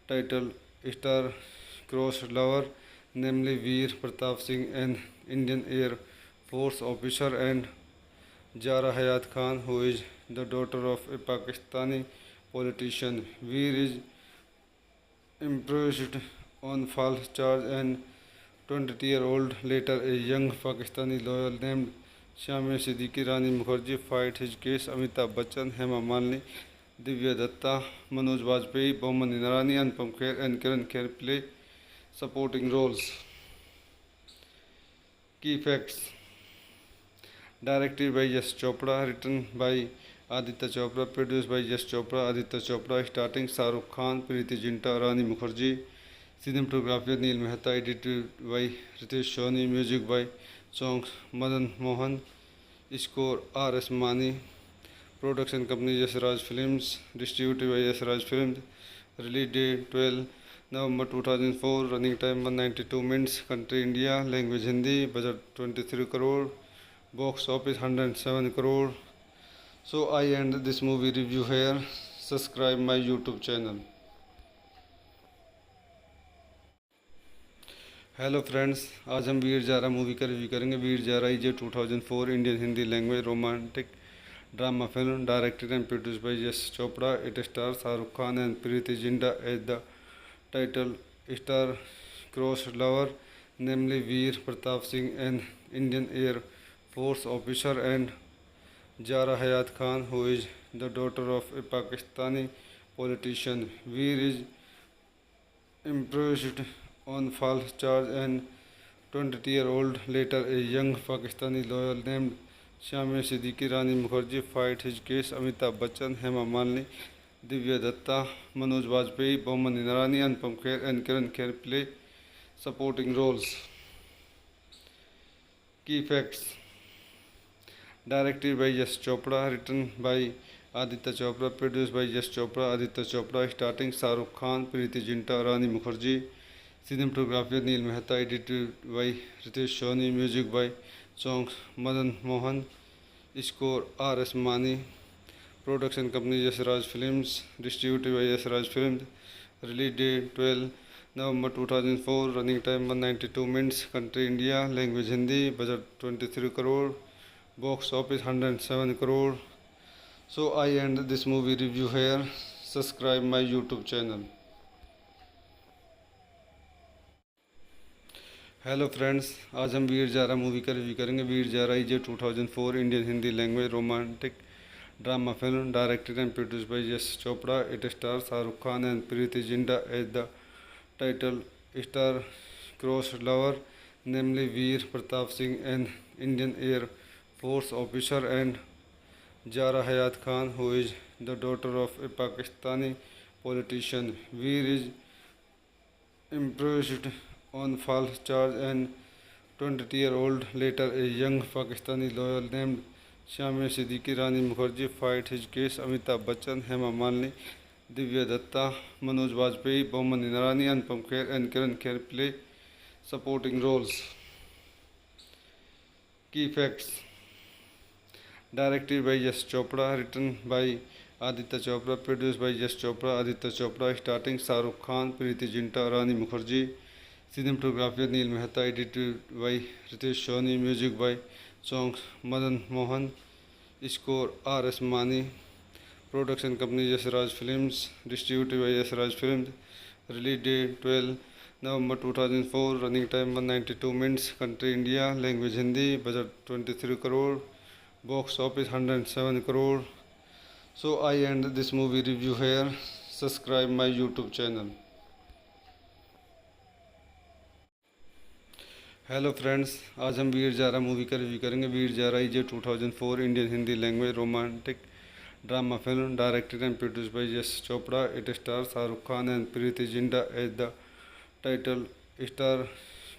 title star cross lover, namely Veer Pratap Singh, an Indian Air Force officer, and Jara Hayat Khan, who is the daughter of a Pakistani politician. Veer is imprisoned on false charge, and 20-year-old later a young Pakistani lawyer named Shamir Siddiqui Rani Mukherjee fight his case. Amitabh Bachchan, Hema Malini, Divya Datta, Manoj Bajpayee, Boman Inarani, Anupam Kher and Kiran Kher play supporting roles. Key facts: directed by Yash Chopra, written by Aditya Chopra, produced by Yash Chopra, Aditya Chopra, starring Shahrukh Khan, Preeti Zinta, Rani Mukherjee. Cinematography Neil Mehta, edited by Ritesh Soni, music by songs Madan Mohan, score R.S. Mani, production company Yash Raj Films, distributed by Yash Raj Films, release date 12 November 2004, running time 192 minutes, country India, language Hindi, budget 23 crore, box office 107 crore. So I end this movie review here. Subscribe my YouTube channel. Hello friends, आज हम Veer Zaara movie का review करेंगे। Veer Zaara is a 2004 Indian Hindi language romantic drama film directed and produced by Yash Chopra. It star Shahrukh Khan and Preity Zinta as the title star cross lover, namely Veer Pratap Singh, an Indian Air Force officer, and Zara Hayat Khan, who is the daughter of a Pakistani politician. Veer is imprisoned on false charge, and 20-year-old later a young Pakistani lawyer named Shamia Siddiqui Rani Mukherjee fight his case. Amitabh Bachchan, Hema Malini, Divya Datta, Manoj Bajpayee, Boman Inarani, Anupam Kher, and Kiran Kher play supporting roles. Key facts: directed by Yash Chopra, written by Aditya Chopra, produced by Yash Chopra, Aditya Chopra, starting Shahrukh Khan, Preeti Zinta, Rani Mukherjee. Cinematography Neil Mehta, edited by Ritesh Soni, music by songs Madan Mohan, score R.S. Mani, production company Yasraj Films, distributed by Yasraj Films, release date 12 November 2004, running time 192 minutes, country India, language Hindi, budget 23 crore, box office 107 crore. So I end this movie review here. Subscribe my YouTube channel. Hello friends, आज हम Veer Zaara movie का review करेंगे। Veer Zaara is a 2004 Indian Hindi language romantic drama film directed and produced by Yash Chopra. It star Shahrukh Khan and Preity Zinta as the title star cross lover, namely Veer Pratap Singh, an Indian air force officer, and Zaara Hayat Khan, who is the daughter of a Pakistani politician. Veer is imprisoned on false charge, and 20-year-old later a young Pakistani lawyer named Shamia Siddiqui Rani Mukherjee fight his case. Amitabh Bachchan, Hema Malini, Divya Datta, Manoj Bajpayee, Boman Inarani, Anupam Kher, and Kiran Kher play supporting roles. Key facts: directed by Yash Chopra, written by Aditya Chopra, produced by Yash Chopra, Aditya Chopra, starting Shahrukh Khan, Preeti Zinta, Rani Mukherjee. Cinematography Neil Mehta, edited by Ritesh Soni, music by songs Madan Mohan, score R.S. Mani, production company Yasraj Films, distributed by Yasraj Films, release date 12 November 2004, running time 192 minutes, country India, language Hindi, budget 23 crore, box office 107 crore. So I end this movie review here. Subscribe my YouTube channel. Hello friends, आज हम Veer Zaara movie का review करेंगे। Veer Zaara is a 2004 Indian Hindi language romantic drama film directed and produced by Yash Chopra. It star Shahrukh Khan and Preity Zinta as the title star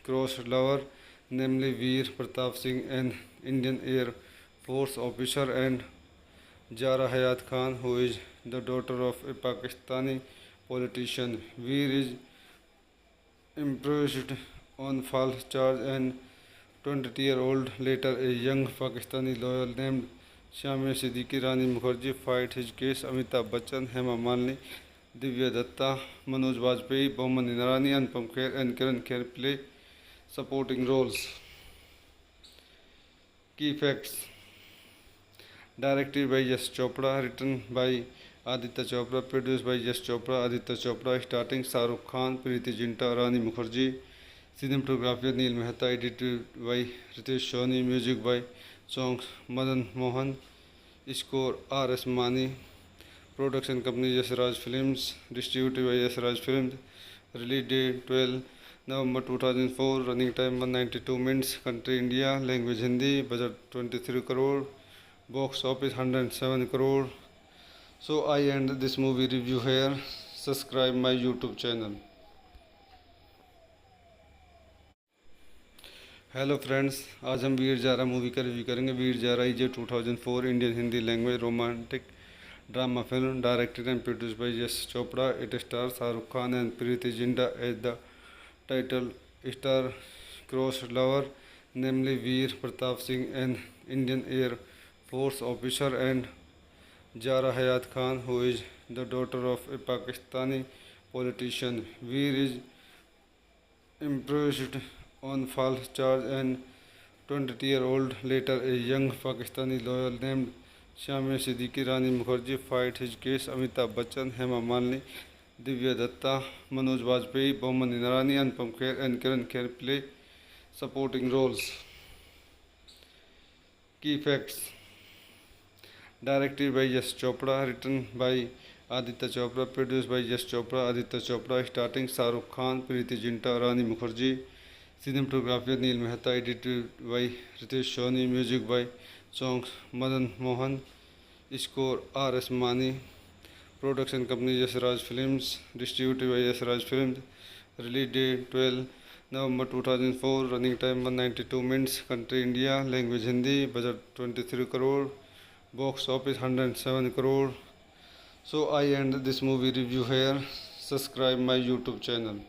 cross lover, namely Veer Pratap Singh, an Indian air force officer, and Zaara Hayat Khan, who is the daughter of a Pakistani politician. Veer is imprisoned on false charge, and 20-year-old later a young Pakistani lawyer named Shamia Siddiqui Rani Mukherjee fight his case. Amitabh Bachchan, Hema Malini, Divya Datta, Manoj Bajpayee, Boman Inarani, Anupam Kher, and Kiran Kher play supporting roles. Key facts: directed by Yash Chopra, written by Aditya Chopra, produced by Yash Chopra, Aditya Chopra, starting Shahrukh Khan, Preeti Zinta, Rani Mukherjee. Cinematography Neil Mehta, edited by Ritesh Soni, music by songs Madan Mohan, score R.S. Mani, production company Yasraj Films, distributed by Yasraj Films, release date 12 November 2004, running time 192 minutes, country India, language Hindi, budget 23 crore, box office 107 crore. So I end this movie review here. Subscribe my YouTube channel. Hello friends, आज हम Veer Zaara movie का review करेंगे। Veer Zaara is a 2004 Indian Hindi language romantic drama film directed and produced by Yash Chopra. It star Shahrukh Khan and Preity Zinta as the title star cross lover, namely Veer Pratap Singh, an Indian air force officer, and Zaara Hayat Khan, who is the daughter of a Pakistani politician. Veer is imprisoned on false charge, and 20-year-old later a young Pakistani lawyer named Shamia Siddiqui Rani Mukherjee fight his case. Amitabh Bachchan, Hema Malini, Divya Datta, Manoj Bajpayee, Boman Inarani, Anupam Kher, and Kiran Kher play Supporting roles. Key facts. Directed by Yash Chopra, written by Aditya Chopra, produced by Yash Chopra, Aditya Chopra, starting Shahrukh Khan, Preeti Zinta, Rani Mukherjee. Cinematography Neil Mehta, edited by Ritesh Soni, music by songs Madan Mohan, score R.S. Mani, production company Yash Raj Films, distributed by Yash Raj Films, release date 12 November 2004, running time 192 minutes, country India, language Hindi, budget 23 crore, box office 107 crore. So I end this movie review here. Subscribe my YouTube channel.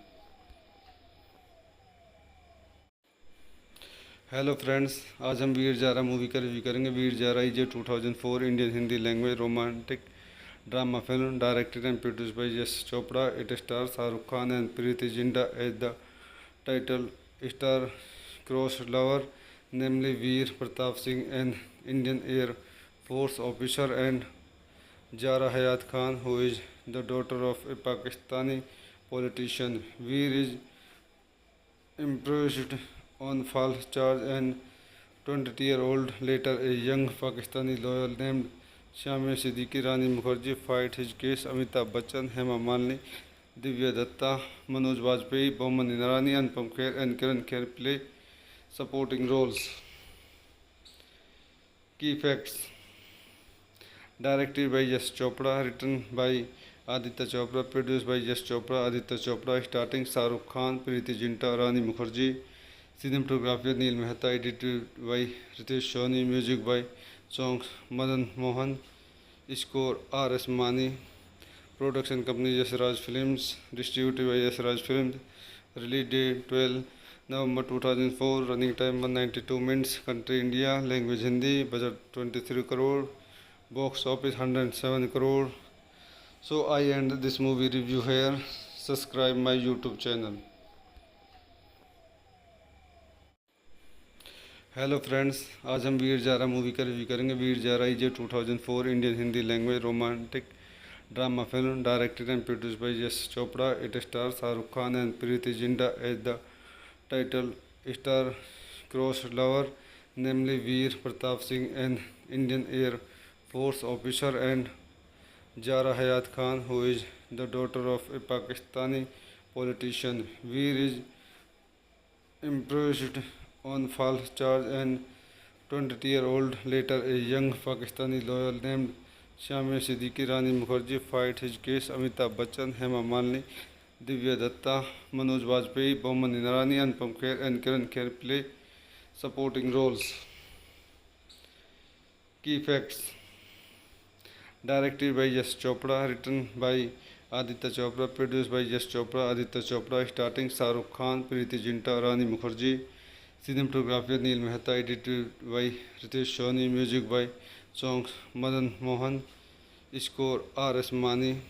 Hello friends, आज हम Veer Zaara movie का review करेंगे। Veer Zaara is a 2004 Indian Hindi language romantic drama film directed and produced by Yash Chopra. It star Shahrukh Khan and Preity Zinta as the title star cross lover, namely Veer Pratap Singh, an Indian air force officer, and Zaara Hayat Khan, who is the daughter of a Pakistani politician. Veer is imprisoned on false charge and 20-year-old later a young Pakistani lawyer named Shamia Siddiqui Rani Mukherjee fight his case. Amitabh Bachchan, Hema Malini, Divya Datta, Manoj Bajpayee, Boman Inarani, Anupam Kher and Karan Kher play supporting roles. Key facts. Directed by Yash Chopra, written by Aditya Chopra, produced by Yash Chopra, Aditya Chopra, starting Shahrukh Khan, Preeti Zinta, Rani Mukherjee. Cinematography Neil Mehta, edited by Ritesh Soni, music by songs Madan Mohan, score R.S. Mani, production company Yash Raj Films, distributed by Yash Raj Films, release date 12 November 2004, running time 192 minutes, country India, language Hindi, budget 23 crore, box office 107 crore. So I end this movie review here. Subscribe my YouTube channel. Hello friends, आज हम Veer Zaara movie का review करेंगे। Veer Zaara is a 2004 Indian Hindi language romantic drama film directed and produced by Yash Chopra. It star Shahrukh Khan and Preity Zinta as the title star cross lover, namely Veer Pratap Singh, an Indian air force officer, and Zaara Hayat Khan, who is the daughter of a Pakistani politician. Veer is imprisoned on false charge and 20-year-old later a young Pakistani lawyer named Shamia Siddiqui Rani Mukherjee fight his case. Amitabh Bachchan, Hema Malini, Divya Datta, Manoj Bajpayee, Boman Inarani, Anupam Kher and Karan Kher play supporting roles. Key facts. Directed by Yash Chopra, written by Aditya Chopra, produced by Yash Chopra, Aditya Chopra, starting Shahrukh Khan, Preeti Zinta, Rani Mukherjee. Cinematography Neil Mehta, edited by Ritesh Soni, music by songs Madan Mohan, score R.S. Mani,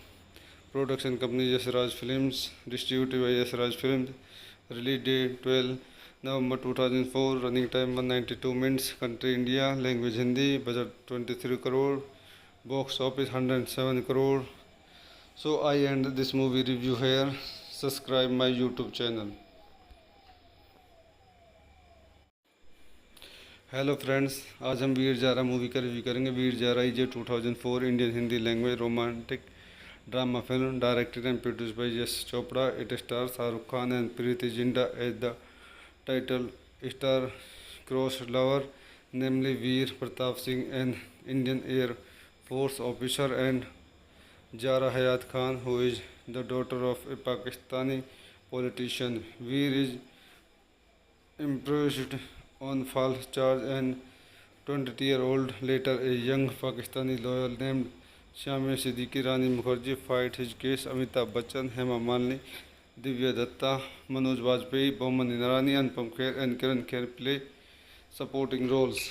production company Yash Raj Films, distributed by Yash Raj Films, release date 12 November 2004, running time 192 minutes, country India, language Hindi, budget 23 crore, box office 107 crore. So I end this movie review here. Subscribe my YouTube channel. Hello friends, आज हम Veer Zaara movie का review करेंगे। Veer Zaara is a 2004 Indian Hindi language romantic drama film directed and produced by Yash Chopra. It star Shahrukh Khan and Preity Zinta as the title star cross lover, namely Veer Pratap Singh, an Indian air force officer, and Zaara Hayat Khan, who is the daughter of a Pakistani politician. Veer is imprisoned on false charge and 20-year-old later a young Pakistani lawyer named Shamia Siddiqui Rani Mukherjee fight his case. Amitabh Bachchan, Hema Malini, Divya Datta, Manoj Bajpayee, Boman Inarani, Anupam Kher and Karan Kher play supporting roles.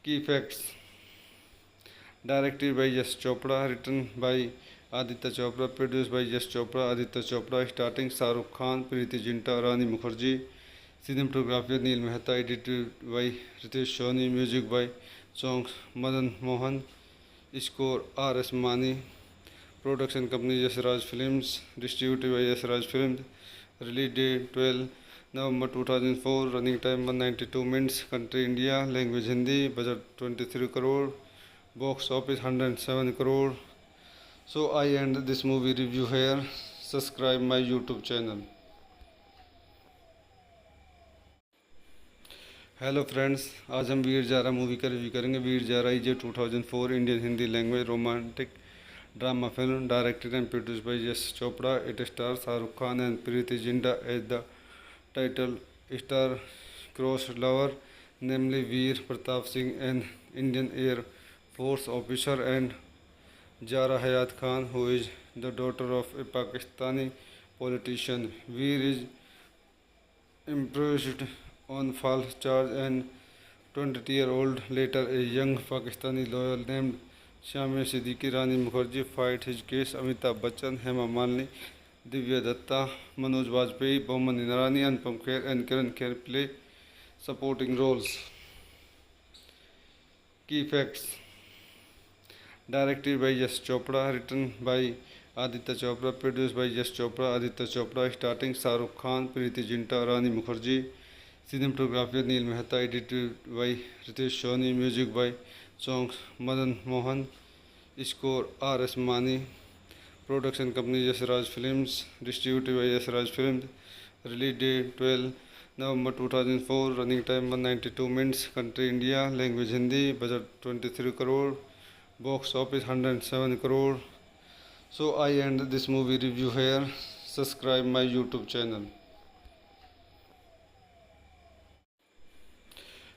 Key facts. Directed by Yash Chopra, written by Aditya Chopra, produced by Yash Chopra, Aditya Chopra, starting Shahrukh Khan, Preeti Zinta, Rani Mukherjee. Cinematography Neil Mehta, edited by Ritesh Soni, music by songs Madan Mohan, score R.S. Mani, production company Yash Raj Films, distributed by Yash Raj Films, release date 12 November 2004, running time 192 minutes, country India, language Hindi, budget 23 crore, box office 107 crore. So I end this movie review here. Subscribe my YouTube channel. Hello friends, आज हम Veer Zaara movie का review करेंगे। Veer Zaara is a 2004 Indian Hindi language romantic drama film directed and produced by Yash Chopra. It star Shahrukh Khan and Preity Zinta as the title star cross lover, namely Veer Pratap Singh, an Indian air force officer, and Zaara Hayat Khan, who is the daughter of a Pakistani politician. Veer is imprisoned on false charge, and 20-year-old later a young Pakistani lawyer named Shamir Siddiqui, Rani Mukherjee fight his case. Amitabh Bachchan, Hema Malini, Divya Datta, Manoj Bajpayee, Boman Inarani, Anupam Kher, and Karan Kher play supporting roles. Key facts: directed by Yash Chopra, written by Aditya Chopra, produced by Yash Chopra, Aditya Chopra, starting Shahrukh Khan, Preeti Zinta, Rani Mukherjee. Cinematography Neil Mehta, edited by Ritesh Soni, music by songs Madan Mohan, score R.S. Mani, production company Yash Raj Films, distributed by Yash Raj Films, release date 12 November 2004, running time 192 minutes, country India, language Hindi, budget 23 crore, box office 107 crore. So I end this movie review here. Subscribe my YouTube channel.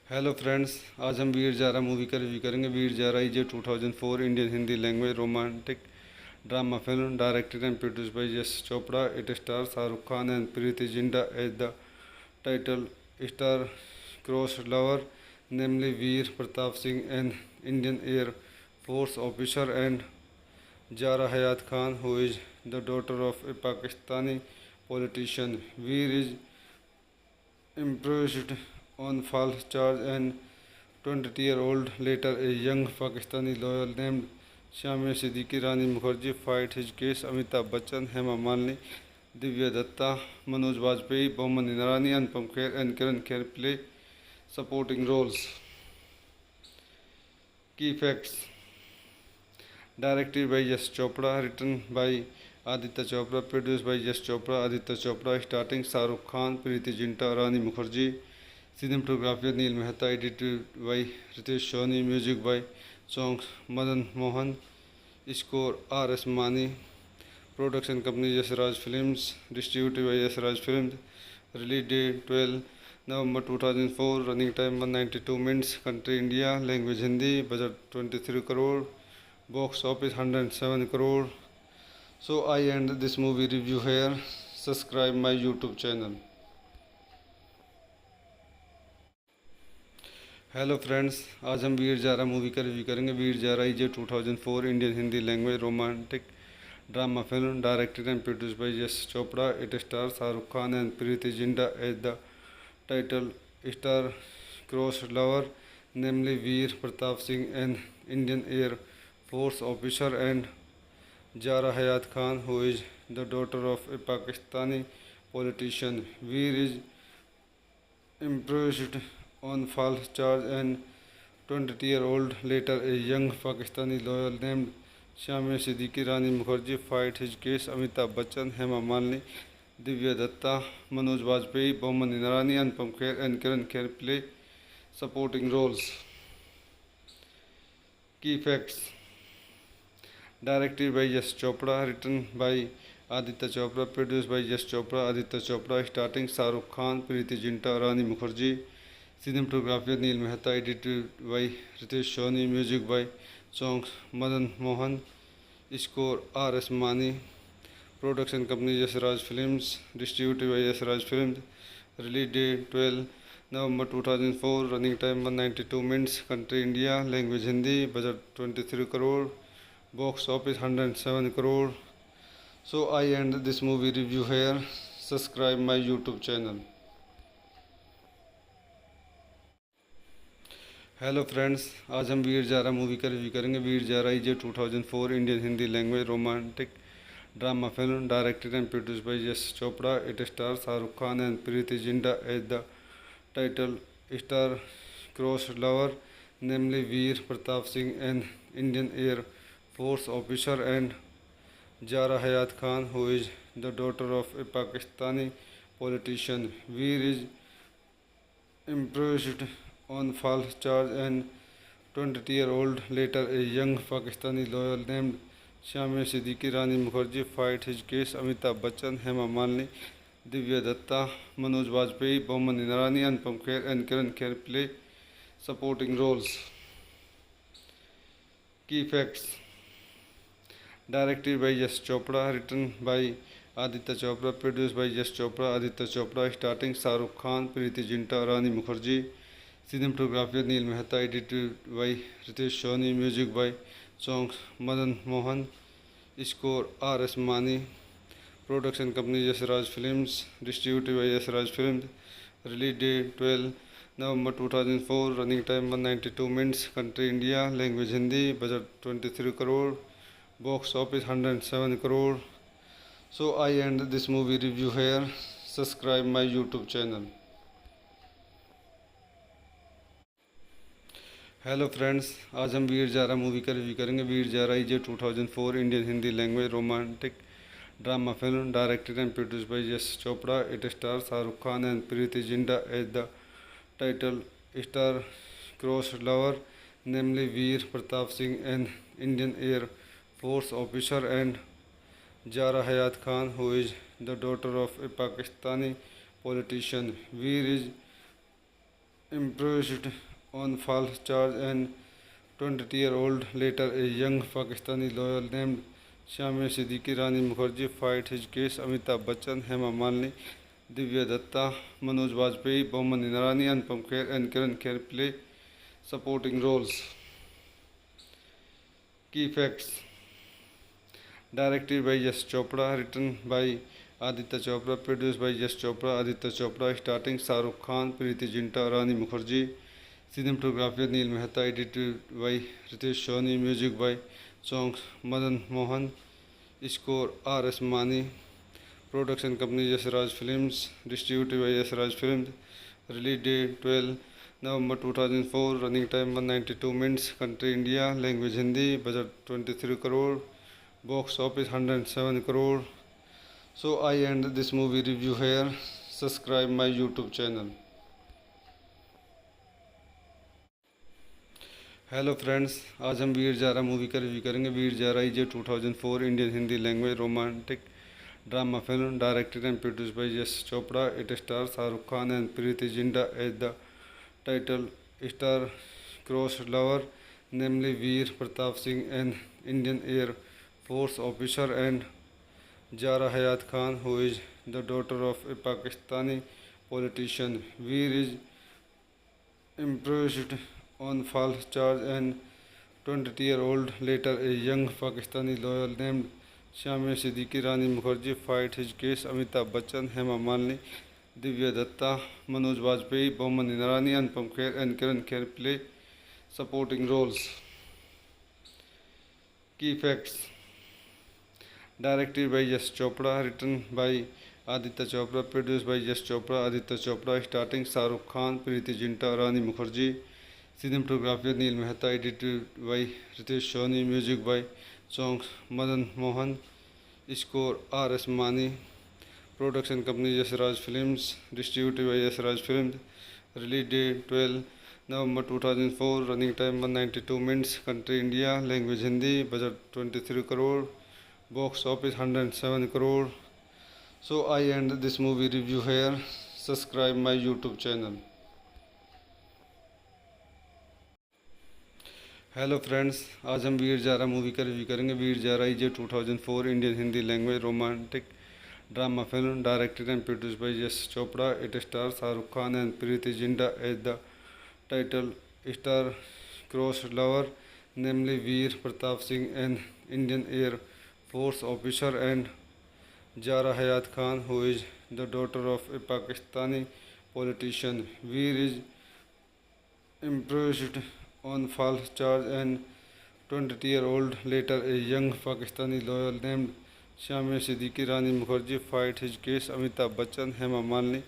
Hello friends, आज हम Veer Zaara movie का review करेंगे। Veer Zaara is a 2004 Indian Hindi language romantic drama film directed and produced by Yash Chopra. It star Shahrukh Khan and Preity Zinta as the title star cross lover, namely Veer Pratap Singh, an Indian air force officer, and Zaara Hayat Khan, who is the daughter of a Pakistani politician. Veer is imprisoned on false charge, and 20-year-old later a young Pakistani lawyer named Shamir Siddiqui, Rani Mukherjee fight his case. Amitabh Bachchan, Hema Malini, Divya Datta, Manoj Bajpayee, Boman Inarani, Anupam Kher, and Karan Kher play supporting roles. Key facts: directed by Yash Chopra, written by Aditya Chopra, produced by Yash Chopra, Aditya Chopra, starting Shahrukh Khan, Preeti Zinta, Rani Mukherjee. Cinematography Neil Mehta, edited by Ritesh Soni, music by songs Madan Mohan, score R.S. Mani, production company Yash Raj Films, distributed by Yash Raj Films, release date 12 November 2004, running time 192 minutes, country India, language Hindi, budget 23 crore, box office 107 crore. So I end this movie review here. Subscribe my YouTube channel. Hello friends, आज हम Veer Zaara movie का review करेंगे। Veer Zaara is a 2004 Indian Hindi language romantic drama film directed and produced by Yash Chopra. It star Shahrukh Khan and Preity Zinta as the title star cross lover, namely Veer Pratap Singh, an Indian air force officer, and Zaara Hayat Khan, who is the daughter of a Pakistani politician. Veer is imprisoned on false charge, and 20-year-old later a young Pakistani lawyer named Shamir Siddiqui, Rani Mukherjee fight his case. Amitabh Bachchan, Hema Malini, Divya Datta, Manoj Bajpayee, Boman Inarani, Anupam Kher, and Karan Kher play supporting roles. Key facts: directed by Yash Chopra, written by Aditya Chopra, produced by Yash Chopra, Aditya Chopra, starting Shahrukh Khan, Preeti Zinta, Rani Mukherjee. Cinematography Neil Mehta, edited by Ritesh Soni, music by songs Madan Mohan, score R.S. Mani, production company Yash Raj Films, distributed by Yash Raj Films, release date 12 November 2004, running time 192 minutes, country India, language Hindi, budget 23 crore, box office 107 crore. So I end this movie review here. Subscribe my YouTube channel. Hello friends, आज हम Veer Zaara movie का review करेंगे। Veer Zaara is a 2004 Indian Hindi language romantic drama film directed and produced by Yash Chopra. It stars Shah Rukh Khan and Preeti Zinta as the title star cross lover, namely Veer Pratap Singh, an Indian Air Force officer, and Jara Hayat Khan, who is the daughter of a Pakistani politician. Veer is imprisoned on false charge and 20-year-old later a young Pakistani lawyer named Shamir Siddiqui Rani Mukherjee fight his case. Amitabh Bachchan, Hema Malini, Divya Datta, Manoj Bajpayee, Boman Inarani, Anupam Kher and Kiran Kher play supporting roles. Key facts: directed by Yash Chopra, written by Aditya Chopra, produced by Yash Chopra, Aditya Chopra, starting Shah Rukh Khan, Preeti Zinta, Rani Mukherjee. Cinematography Neil Mehta, edited by Ritesh Soni, music by songs Madan Mohan, score R.S. Mani, production company Yasraj Films, distributed by Yasraj Films, release date 12 November 2004, running time 192 minutes, country India, language Hindi, budget 23 crore, box office 107 crore. So I end this movie review here. Subscribe my YouTube channel. Hello friends, आज हम Veer Zaara movie का review करेंगे। Veer Zaara is a 2004 Indian Hindi language romantic drama film directed and produced by Yash Chopra. It star Shahrukh Khan and Preity Zinta as the title star cross lover, namely Veer Pratap Singh, an Indian air force officer, and Zaara Hayat Khan, who is the daughter of a Pakistani politician. Veer is imprisoned on false charge and 20-year-old later a young Pakistani lawyer named Shamir Siddiqui Rani Mukherjee fight his case. Amitabh Bachchan, Hema Malini, Divya Datta, Manoj Bajpayee, Boman Inarani, Anupam Kher and Kiran Kher play supporting roles. Key facts: directed by Yash Chopra, written by Aditya Chopra, produced by Yash Chopra, Aditya Chopra, starting Shah Rukh Khan, Preeti Zinta, Rani Mukherjee. Cinematography Neil Mehta, edited by Ritesh Soni, music by songs Madan Mohan, score R.S. Mani, production company Yasraj Films, distributed by Yasraj Films, release date 12 November 2004, running time 192 minutes, country India, language Hindi, budget 23 crore, box office 107 crore. So I end this movie review here. Subscribe my YouTube channel. Hello friends, आज हम Veer Zaara movie का review करेंगे। Veer Zaara is a 2004 Indian Hindi language romantic drama film directed and produced by Yash Chopra. It star Shahrukh Khan and Preity Zinta as the title star cross lover, namely Veer Pratap Singh, an Indian air force officer, and Zaara Hayat Khan, who is the daughter of a Pakistani politician. Veer is imprisoned on false charge and 20-year-old later a young Pakistani lawyer named Shamir Siddiqui Rani Mukherjee fight his case. Amitabh Bachchan, Hema Malini, Divya Datta, Manoj Bajpayee, Boman Inarani, Anupam Kher and Kiran Kher play supporting roles. Key facts: directed by Yash Chopra, written by Aditya Chopra, produced by Yash Chopra, Aditya Chopra, starting Shah Rukh Khan, Preeti Zinta, Rani Mukherjee. Cinematography Neil Mehta, edited by Ritesh Soni, music by songs Madan Mohan, score R.S. Mani, production company Yasraj Films, distributed by Yasraj Films, release date 12 November 2004, running time 192 minutes, country India, language Hindi, budget 23 crore, box office 107 crore. So I end this movie review here. Subscribe my YouTube channel. Hello friends, आज हम Veer Zaara movie का review करेंगे। Veer Zaara is a 2004 Indian Hindi language romantic drama film directed and produced by Yash Chopra. It star Shahrukh Khan and Preity Zinta as the title star cross lover, namely Veer Pratap Singh, an Indian air force officer, and Zaara Hayat Khan, who is the daughter of a Pakistani politician. Veer is imprisoned on false charge and 20-year-old later a young Pakistani lawyer named Saamiya Siddiqui, Rani Mukerji, fight his case, Amitabh Bachchan, Hema Malini,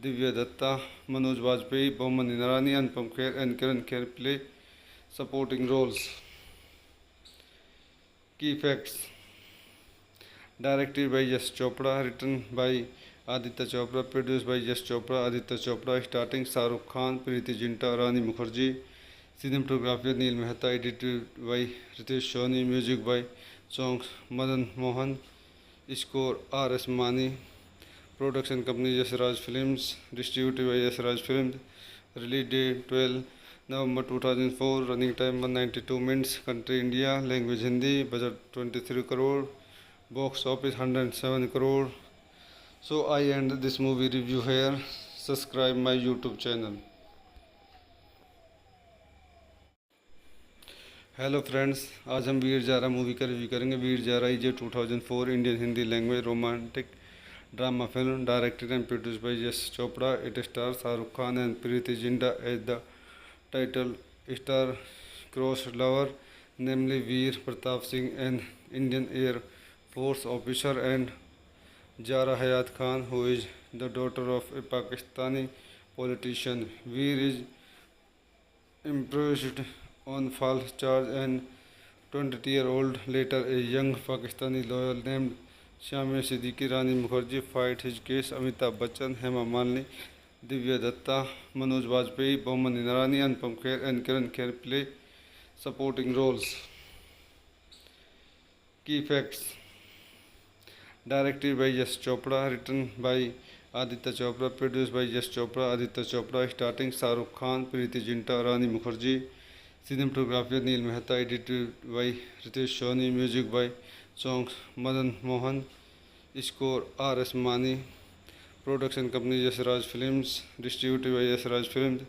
Divya Dutta, Manoj Vajpayee, Boman Irani, Anupam Kher and Kiran Kher play supporting roles. Key facts: directed by Yash Chopra, written by Aditya Chopra, produced by Yash Chopra, Aditya Chopra, starring Shah Rukh Khan, Preeti Zinta, Rani Mukherjee. Cinematography Neil Mehta, edited by Ritesh Soni, music by songs Madan Mohan, score R.S. Mani. Production company Yasraj Films, distributed by Yasraj Films. Release date 12 November 2004, running time 192 minutes. Country India, language Hindi, budget 23 crore, box office 107 crore. So I end this movie review here. Subscribe my YouTube channel. Hello friends, आज हम Veer Zaara movie का review करेंगे। Veer Zaara is a 2004 Indian Hindi language romantic drama film directed and produced by Yash Chopra. It star Shahrukh Khan and Preity Zinta as the title star cross lover, namely Veer Pratap Singh, an Indian air force officer, and Zaara Hayat Khan, who is the daughter of a Pakistani politician. Veer is imprisoned on false charge and 20-year-old later a young Pakistani lawyer named Shamia Siddiqui, Rani Mukherjee fight his case. Amitabh Bachchan, Hema Malini, Divya Datta, Manoj Vajpayee, Boman Irani, Anupam Kher and Kiran Kher play supporting roles. Key facts: directed by Yash Chopra, written by Aditya Chopra, produced by Yash Chopra, Aditya Chopra, starring Shah Rukh Khan, Preeti Zinta, Rani Mukherjee. Cinematography Neil Mehta, edited by Ritesh Soni, music by songs Madan Mohan, score R.S. Mani. Production company Yasraj Films, distributed by Yasraj Films.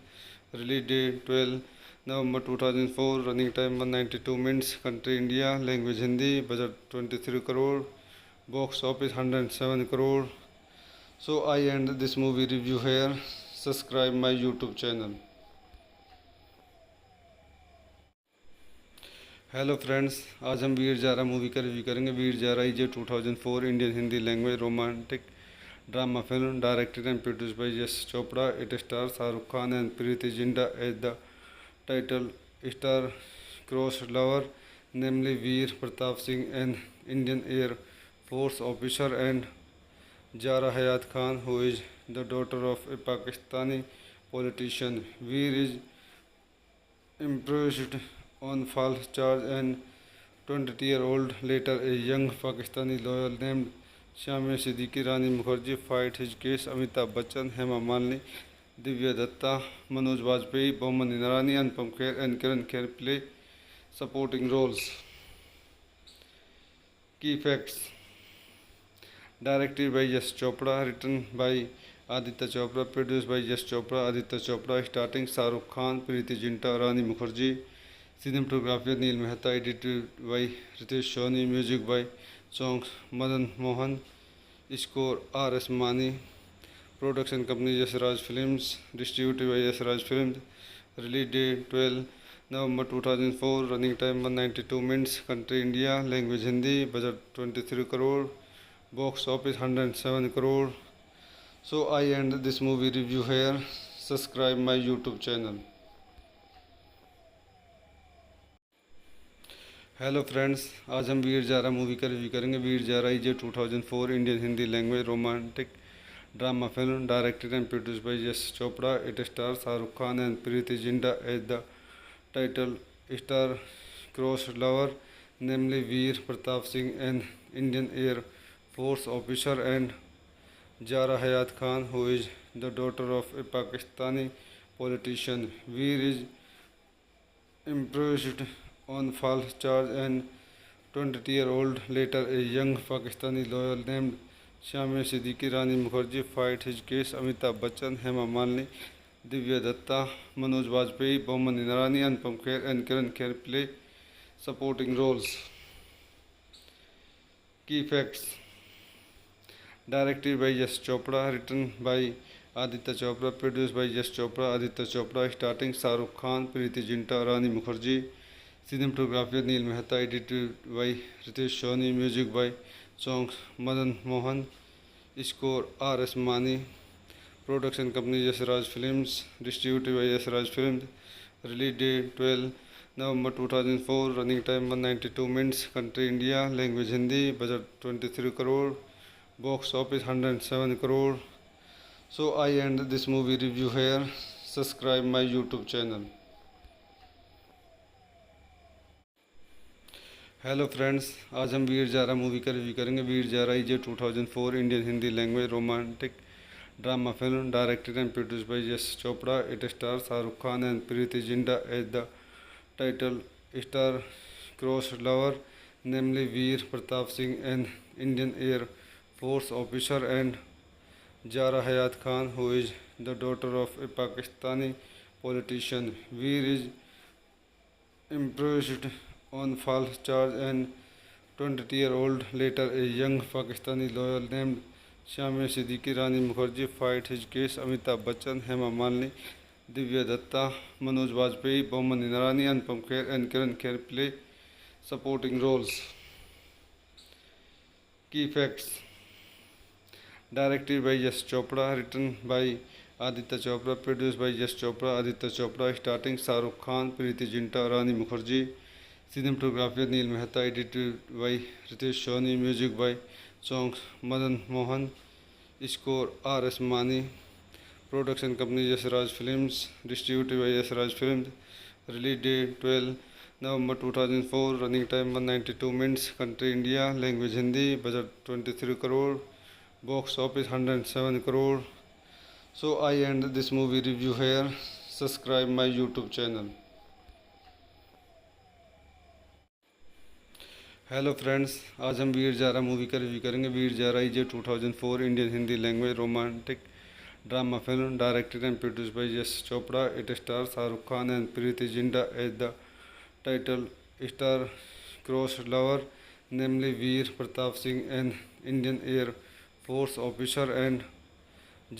Release date 12 November 2004, running time 192 minutes. Country India, language Hindi, budget 23 crore, box office 107 crore. So I end this movie review here. Subscribe my YouTube channel. Hello friends, आज हम Veer Zaara movie का review करेंगे। Veer Zaara is a 2004 Indian Hindi language romantic drama film directed and produced by Yash Chopra. It star Shahrukh Khan and Preity Zinta as the title star cross lover, namely Veer Pratap Singh, an Indian air force officer, and Zaara Hayat Khan, who is the daughter of a Pakistani politician. Veer is imprisoned on false charge and 20-year-old later a young Pakistani lawyer named Shamia Siddiqui, Rani Mukherjee fight his case. Amitabh Bachchan, Hema Malini, Divya Datta, Manoj Vajpayee, Boman Irani, Anupam Kher and Kiran Kher play supporting roles. Key facts: directed by Yash Chopra, written by Aditya Chopra, produced by Yash Chopra, Aditya Chopra, starring Shah Rukh Khan, Preeti Zinta, Rani Mukherjee. Cinematography Neil Mehta, edited by Ritesh Soni, music by songs Madan Mohan, score R.S. Mani. Production company Yasraj Films, distributed by Yasraj Films. Release date 12 November 2004, running time 192 minutes. Country India, language Hindi, budget 23 crore, box office 107 crore. So I end this movie review here. Subscribe my YouTube channel. Hello friends, आज हम Veer Zaara movie का review करेंगे। Veer Zaara is a 2004 Indian Hindi language romantic drama film directed and produced by Yash Chopra. It star Shahrukh Khan and Preity Zinta as the title star cross lover, namely Veer Pratap Singh, an Indian air force officer, and Zaara Hayat Khan, who is the daughter of a Pakistani politician. Veer is imprisoned on false charge and 20-year-old later a young Pakistani lawyer named Shamia Siddiqui, Rani Mukherjee fight his case. Amitabh Bachchan, Hema Malini, Divya Datta, Manoj Vajpayee, Boman Irani, Anupam Kher and Kiran Kher play supporting roles. Key facts: directed by Yash Chopra, written by Aditya Chopra, produced by Yash Chopra, Aditya Chopra, starring Shah Rukh Khan, Preeti Zinta, Rani Mukherjee. Cinematography Neil Mehta, edited by Ritesh Soni, music by songs Madan Mohan, score R.S. Mani, production company Yash Raj Films, distributed by Yash Raj Films, release date 12 November 2004, running time 192 minutes, country India, language Hindi, budget 23 crore, box office 107 crore. So I end this movie review here. Subscribe my YouTube channel. Hello friends, आज हम Veer Zaara movie का review करेंगे। Veer Zaara is a 2004 Indian Hindi language romantic drama film directed and produce by Yash Chopra. It star Shahrukh Khan and Preity Zinta as the title star cross lover, namely Veer Pratap Singh, an Indian Air Force officer, and Jara Hayat Khan, who is the daughter of a Pakistani politician. Veer is imprisoned on false charge, and 20-year-old later a young Pakistani lawyer named Shamir Siddiqui, Rani Mukherjee fight his case. Amitabh Bachchan, Hema Malini, Divya Datta, Manoj Bajpayee, Boman Inarani, Anupam Kher and Karan Kher play supporting roles. Key facts: directed by Yash Chopra, written by Aditya Chopra, produced by Yash Chopra, Aditya Chopra, starting Shahrukh Khan, Preeti Zinta, Rani Mukherjee. Cinematography Neil Mehta, edited by Ritesh Soni, music by songs Madan Mohan, score R.S. Mani, production company Yash Raj Films, distributed by Yash Raj Films, release date 12 November 2004, running time 192 minutes, country India, language Hindi, budget 23 crore, box office 107 crore. So I end this movie review here. Subscribe my YouTube channel. Hello friends, आज हम Veer Zaara movie का review करेंगे। Veer Zaara is a 2004 Indian Hindi language romantic drama film directed and produce by Yash Chopra. It star Shahrukh Khan and Preity Zinta as the title star cross lover, namely Veer Pratap Singh, an Indian air force officer, and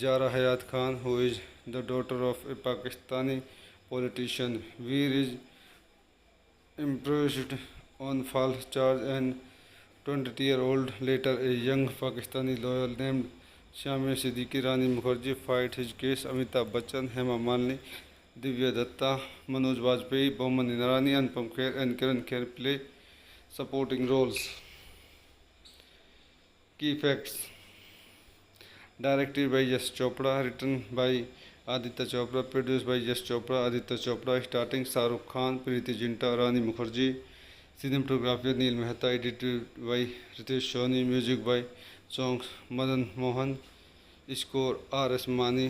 Zaara Hayat Khan, who is the daughter of a Pakistani politician. Veer is imprisoned on false charge, and 20-year-old later a young Pakistani lawyer named Shamir Siddiqui, Rani Mukherjee fight his case. Amitabh Bachchan, Hema Malini, Divya Datta, Manoj Bajpayee, Boman Inarani, Anupam Kher and Karan Kher play supporting roles. Key facts: directed by Yash Chopra, written by Aditya Chopra, produced by Yash Chopra, Aditya Chopra, starting Shahrukh Khan, Preeti Zinta, Rani Mukherjee. Cinematography Neil Mehta, edited by Ritesh Soni, music by songs Madan Mohan, score R.S. Mani,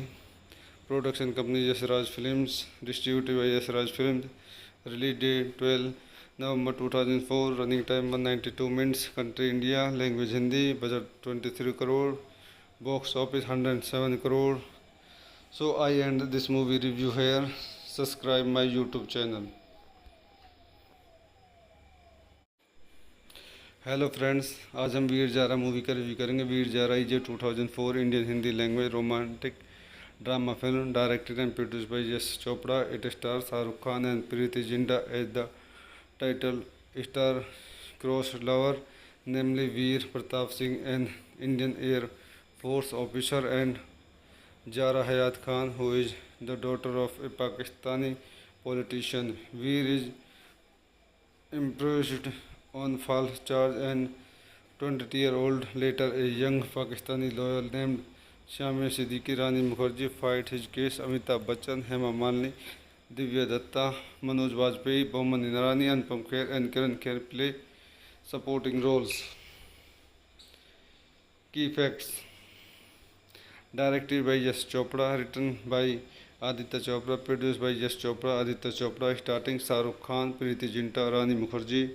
production company Yash Raj Films, distributed by Yash Raj Films, release date 12 November 2004, running time 192 minutes, country India, language Hindi, budget 23 crore, box office 107 crore. So I end this movie review here. Subscribe my YouTube channel. Hello friends, आज हम Veer Zaara movie का review करेंगे। Veer Zaara is a 2004 Indian Hindi language romantic drama film directed and produce by Yash Chopra. It star Shahrukh Khan and Preity Zinta as the title star cross lover, namely Veer Pratap Singh, an Indian air force officer, and Zaara Hayat Khan, who is the daughter of a Pakistani politician. Veer is imprisoned on false charge, and 20-year-old later a young Pakistani lawyer named Shamir Siddiqui, Rani Mukherjee fight his case. Amitabh Bachchan, Hema Malini, Divya Datta, Manoj Bajpayee, Boman Inarani, Anupam Kher and Karan Kher play supporting roles. Key facts: directed by Yash Chopra, written by Aditya Chopra, produced by Yash Chopra, Aditya Chopra, starting Shahrukh Khan, Preeti Zinta, Rani Mukherjee.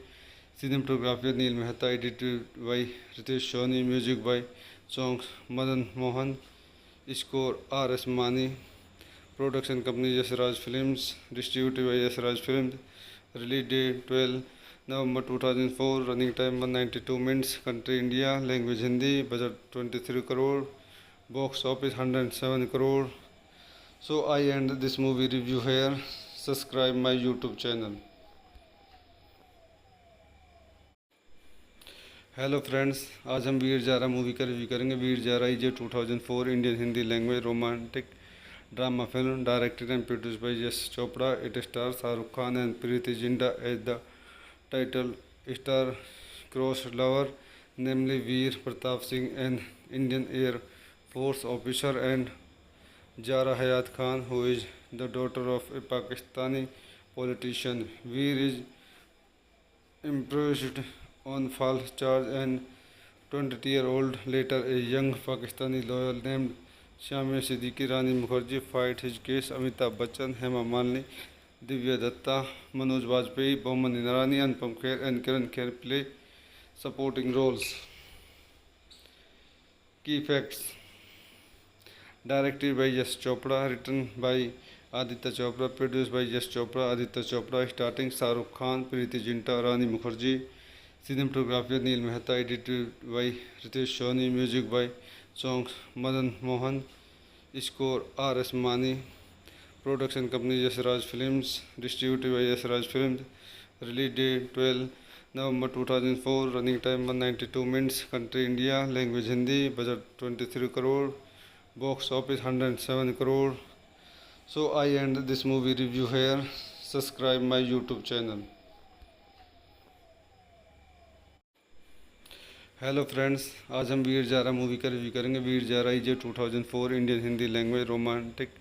Cinematography Neil Mehta, edited by Ritesh Soni, music by songs Madan Mohan, score R.S. Mani, production company Yash Raj Films, distributed by Yash Raj Films, release date 12 November 2004, running time 192 minutes, country India, language Hindi, budget 23 crore, box office 107 crore. So I end this movie review here. Subscribe my YouTube channel. Hello friends, आज हम Veer Zaara movie का review करेंगे। Veer Zaara is a 2004 Indian Hindi language romantic drama film directed and produced by Yash Chopra. It star Shahrukh Khan and Preity Zinta as the title star cross lover, namely Veer Pratap Singh, an Indian Air Force officer, and Jara Hayat Khan, who is the daughter of a Pakistani politician. Veer is imprisoned on false charge, and 20-year-old later a young Pakistani lawyer named Shamia Siddiqui Rani Mukherjee fight his case. Amitabh Bachchan, Hema Malini, Divya Datta, Manoj Bajpayee, Boman Inarani, Anupam Kher, and Kiran Kher play supporting roles. Key facts: directed by Yash Chopra, written by Aditya Chopra, produced by Yash Chopra, Aditya Chopra, starting Shahrukh Khan, Preeti Zinta, Rani Mukherjee. Cinematography Neil Mehta, edited by Ritesh Soni, music by songs Madan Mohan, score R.S. Mani, production company Yasraj Films, distributed by Yasraj Films, release date 12 November 2004, running time 192 minutes, country India, language Hindi, budget 23 crore, box office 107 crore. So I end this movie review here. Subscribe my YouTube channel. Hello friends, आज हम Veer Zaara movie का review करेंगे। Veer Zaara is a 2004 Indian Hindi language romantic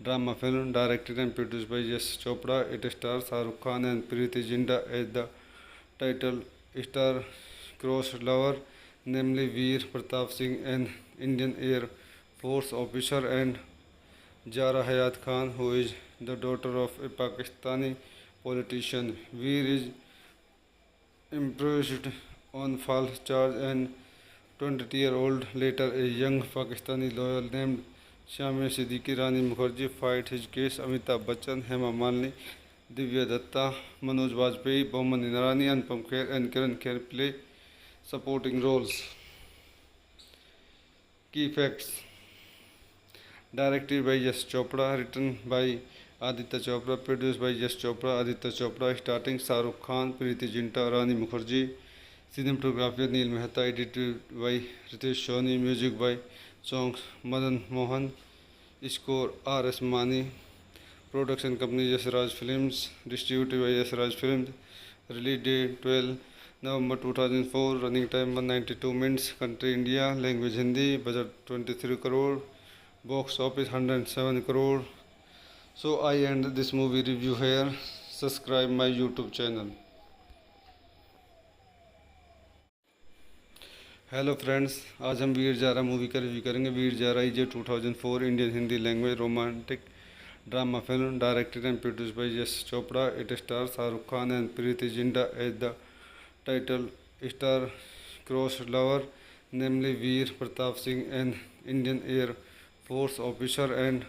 drama film directed and produced by Yash Chopra. It star Shahrukh Khan and Preity Zinta as the title star cross lover, namely Veer Pratap Singh, an Indian air force officer, and Zaara Hayat Khan, who is the daughter of a Pakistani politician. Veer is imprisoned on false charge, and 20-year-old later a young Pakistani lawyer named Shamia Siddiqui Rani Mukherjee fight his case. Amitabh Bachchan, Hema Malini, Divya Datta, Manoj Bajpayee, Boman Inarani, Anupam Kher, and Kiran Kher play supporting roles. Key facts: directed by Yash Chopra, written by Aditya Chopra, produced by Yash Chopra, Aditya Chopra, starting Shahrukh Khan, Preeti Zinta, Rani Mukherjee. Cinematography Neil Mehta, edited by Ritesh Soni, music by songs Madan Mohan, score R.S. Mani, production company Yasraj Films, distributed by Yasraj Films, release date 12 November 2004, running time 192 minutes, country India, language Hindi, budget 23 crore, box office 107 crore. So I end this movie review here. Subscribe my YouTube channel. Hello friends, आज हम Veer Zaara movie का review करेंगे। Veer Zaara is a 2004 Indian Hindi language romantic drama film directed and produced by Yash Chopra. It star Shahrukh Khan and Preity Zinta as the title star cross lover, namely Veer Pratap Singh, an Indian air force officer, and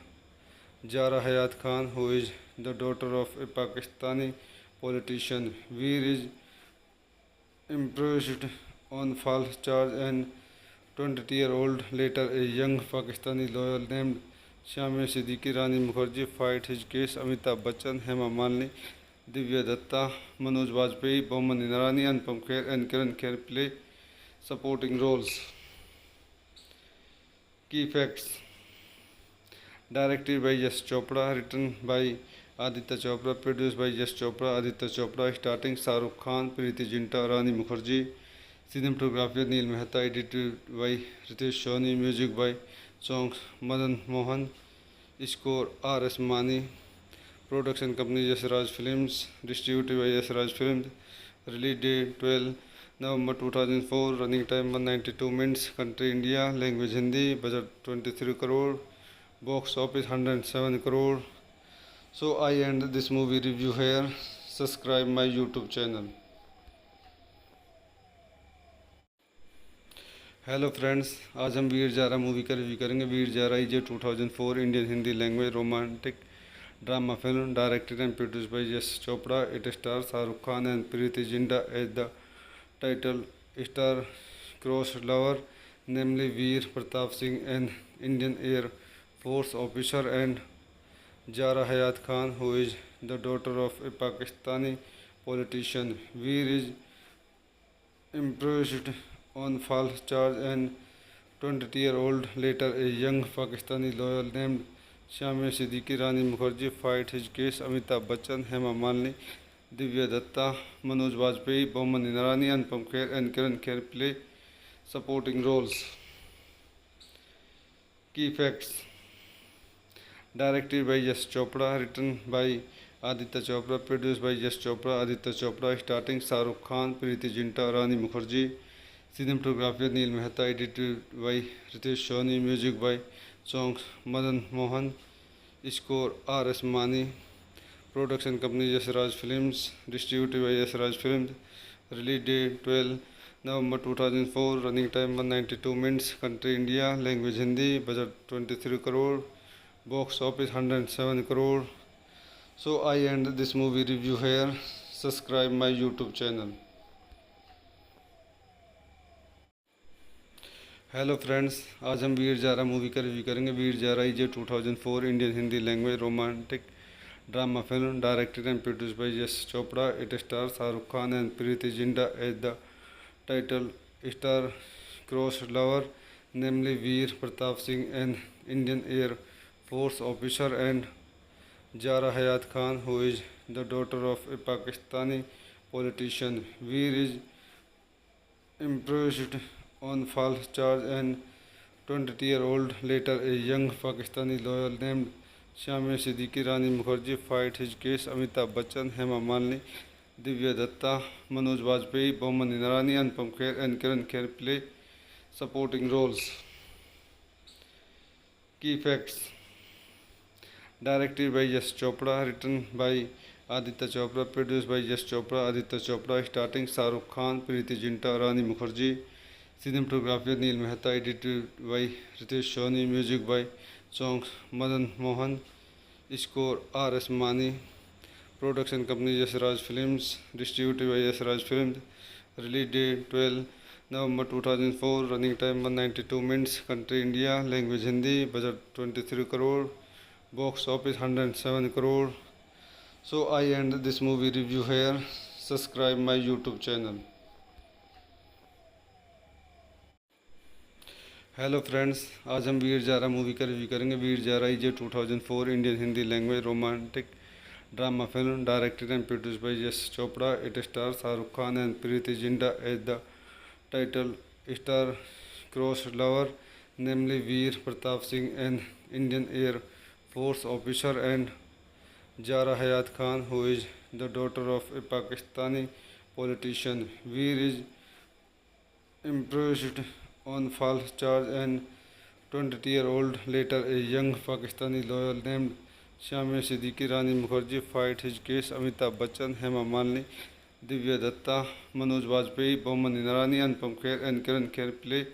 Jara Hayat Khan, who is the daughter of a Pakistani politician. Veer is imprisoned on false charge, and 20-year-old later a young Pakistani lawyer named Shamia Siddiqui Rani Mukherjee fight his case. Amitabh Bachchan, Hema Malini, Divya Datta, Manoj Bajpayee, Boman Inarani, Anupam Kher, and Kiran Kher play supporting roles. Key facts: directed by Yash Chopra, written by Aditya Chopra, produced by Yash Chopra, Aditya Chopra, starring Shahrukh Khan, Preeti Zinta, Rani Mukherjee. Cinematography Neil Mehta, edited by Ritesh Soni, music by songs Madan Mohan, score R.S. Mani, production company Yasraj Films, distributed by Yasraj Films, release date 12 November 2004, running time 192 minutes, country India, language Hindi, budget 23 crore, box office 107 crore. So I end this movie review here. Subscribe my YouTube channel. Hello friends, आज हम Veer Zaara movie का review करेंगे। Veer Zaara is a 2004 Indian Hindi language romantic drama film directed and produced by Yash Chopra. It star Shahrukh Khan and Preity Zinta as the title star cross lover, namely Veer Pratap Singh, an Indian air force officer, and Jara Hayat Khan, who is the daughter of a Pakistani politician. Veer is imprisoned on false charge and 20-year-old later a young Pakistani lawyer named Shamir Siddiqui Rani Mukherjee fight his case. Amitabh Bachchan, Hema Malini, Divya Datta, Manoj Bajpayee, Boman Inarani, Anupam Kher and Kiran Kher play supporting roles. Key facts: directed by Yash Chopra, written by Aditya Chopra, produced by Yash Chopra, Aditya Chopra, starting Shahrukh Khan, Preeti Zinta, Rani Mukherjee. Cinematography Neil Mehta, edited by Ritesh Soni, music by songs Madan Mohan, score R.S. Mani, production company Yasraj Films, distributed by Yasraj Films, release date 12 November 2004, running time 192 minutes, country India, language Hindi, budget 23 crore, box office 107 crore. So I end this movie review here. Subscribe my YouTube channel. Hello friends, आज हम Veer Zaara movie का review करेंगे। Veer Zaara is a 2004 Indian Hindi language romantic drama film directed and produce by Yash Chopra. It star Shahrukh Khan and Preity Zinta as the title star cross lover, namely Veer Pratap Singh, an Indian air force officer, and Zaara Hayat Khan, who is the daughter of a Pakistani politician. Veer is imprisoned on false charge and 20-year-old later a young Pakistani lawyer named Shamir Siddiqui Rani Mukherjee fight his case. Amitabh Bachchan, Hema Malini, Divya Datta, Manoj Bajpayee, Boman Inarani, Anupam Kher and Kiran Kher play supporting roles. Key facts: directed by Yash Chopra, written by Aditya Chopra, produced by Yash Chopra, Aditya Chopra, starting Shahrukh Khan, Preeti Zinta, Rani Mukherjee. Cinematography Neil Mehta, edited by Ritesh Soni, music by songs Madan Mohan, score R.S. Mani, production company Yasraj Films, distributed by Yasraj Films, release date 12 November 2004, running time 192 minutes, country India, language Hindi, budget 23 crore, box office 107 crore. So I end this movie review here. Subscribe my YouTube channel. Hello friends, आज हम Veer Zaara movie का review करेंगे। Veer Zaara is a 2004 Indian Hindi language romantic drama film directed and produce by Yash Chopra. It star Shahrukh Khan and Preity Zinta as the title star cross lover, namely Veer Pratap Singh, an Indian air force officer, and Zaara Hayat Khan, who is the daughter of a Pakistani politician. Veer is imprisoned on false charge and 20-year-old later a young Pakistani lawyer named Shamir Siddiqui Rani Mukherjee fight his case. Amitabh Bachchan, Hema Malini, Divya Datta, Manoj Bajpayee, Boman Inarani, Anupam Kher and Kiran Kher play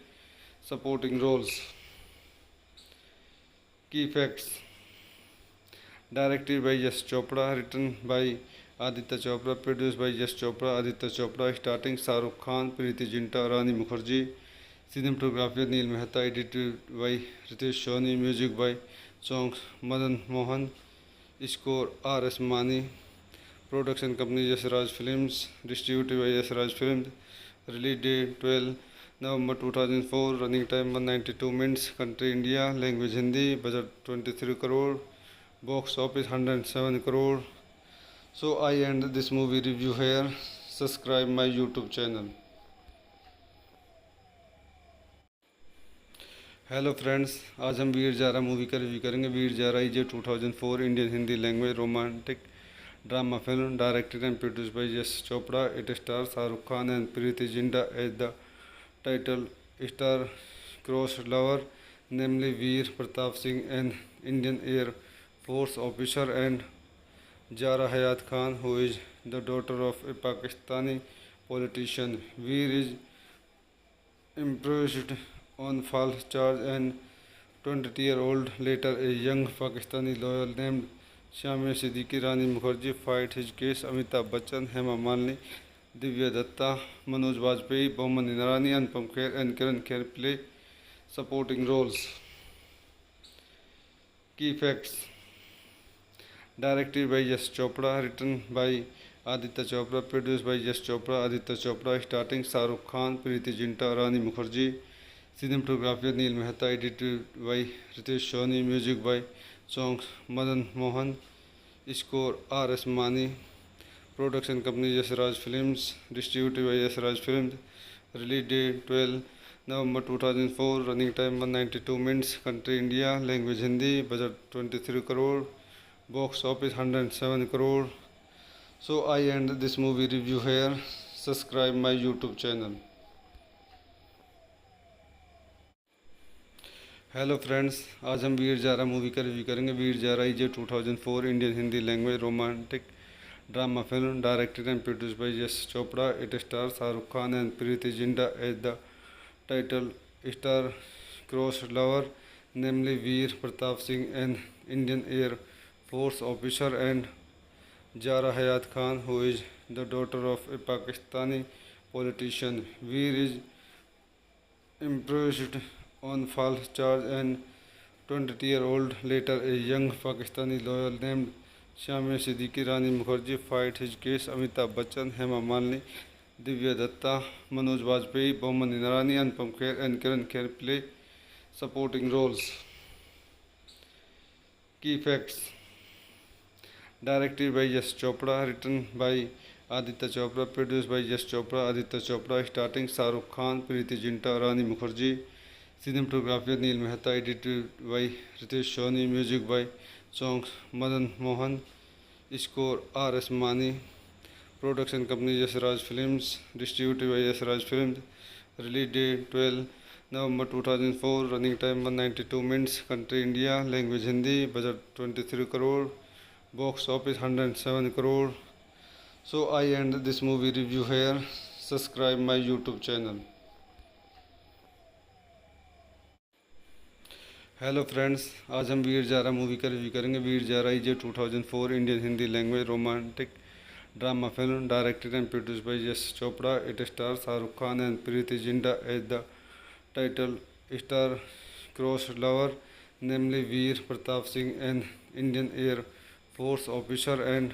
supporting roles. Key facts: directed by Yash Chopra, written by Aditya Chopra, produced by Yash Chopra, Aditya Chopra, starting Shahrukh Khan, Preeti Zinta, Rani Mukherjee. Cinematography Neil Mehta, edited by Ritesh Soni, music by songs Madan Mohan, score R.S. Mani, production company Yasraj Films, distributed by Yasraj Films, release date 12 November 2004, running time 192 minutes, country India, language Hindi, budget 23 crore, box office 107 crore. So I end this movie review here. Subscribe my YouTube channel. Hello friends, आज हम Veer Zaara movie का review करेंगे। Veer Zaara is a 2004 Indian Hindi language romantic drama film directed and produce by Yash Chopra. It star Shahrukh Khan and Preity Zinta as the title star cross lover, namely Veer Pratap Singh, an Indian air force officer, and Zaara Hayat Khan, who is the daughter of a Pakistani politician. Veer is imprisoned on false charge and 20-year-old later a young Pakistani lawyer named Shamir Siddiqui Rani Mukherjee fight his case. Amitabh Bachchan, Hema Malini, Divya Datta, Manoj Bajpayee, Boman Inarani, Anupam Kher and Kiran Kher play supporting roles. Key facts: directed by Yash Chopra, written by Aditya Chopra, produced by Yash Chopra, Aditya Chopra, starting Shahrukh Khan, Preeti Zinta, Rani Mukherjee. Cinematography Neil Mehta, edited by Ritesh Soni, music by songs Madan Mohan, score R.S. Mani, production company Yasraj Films, distributed by Yasraj Films, release date 12 November 2004, running time 192 minutes, country India, language Hindi, budget 23 crore, box office 107 crore. So I end this movie review here. Subscribe my YouTube channel. Hello friends, आज हम Veer Zaara movie का review करेंगे। Veer Zaara is a 2004 Indian Hindi language romantic drama film directed and produced by Yash Chopra. It star Shahrukh Khan and Preity Zinta as the title star cross lover, namely Veer Pratap Singh, an Indian air force officer, and Zaara Hayat Khan, who is the daughter of a Pakistani politician. Veer is imprisoned on false charge, and 20-year-old later a young Pakistani lawyer named Shamir Siddiqui Rani Mukherjee fight his case. Amitabh Bachchan, Hema Malini, Divya Datta, Manoj Bajpayee, Boman Inarani, Anupam Kher, and Karan Kher play supporting roles. Key facts: directed by Yash Chopra, written by Aditya Chopra, produced by Yash Chopra, Aditya Chopra, starting Shahrukh Khan, Preeti Zinta, Rani Mukherjee. Cinematography Neil Mehta, edited by Ritesh Soni, music by songs Madan Mohan, score R.S. Mani, production company Yasraj Films, distributed by Yasraj Films, release date 12 November 2004, running time 192 minutes, country India, language Hindi, budget 23 crore, box office 107 crore. So I end this movie review here. Subscribe my YouTube channel. Hello friends, आज हम Veer Zaara movie का review करेंगे। Veer Zaara is a 2004 Indian Hindi language romantic drama film directed and produced by Yash Chopra. It star Shahrukh Khan and Preity Zinta as the title star cross lover, namely Veer Pratap Singh, an Indian air force officer, and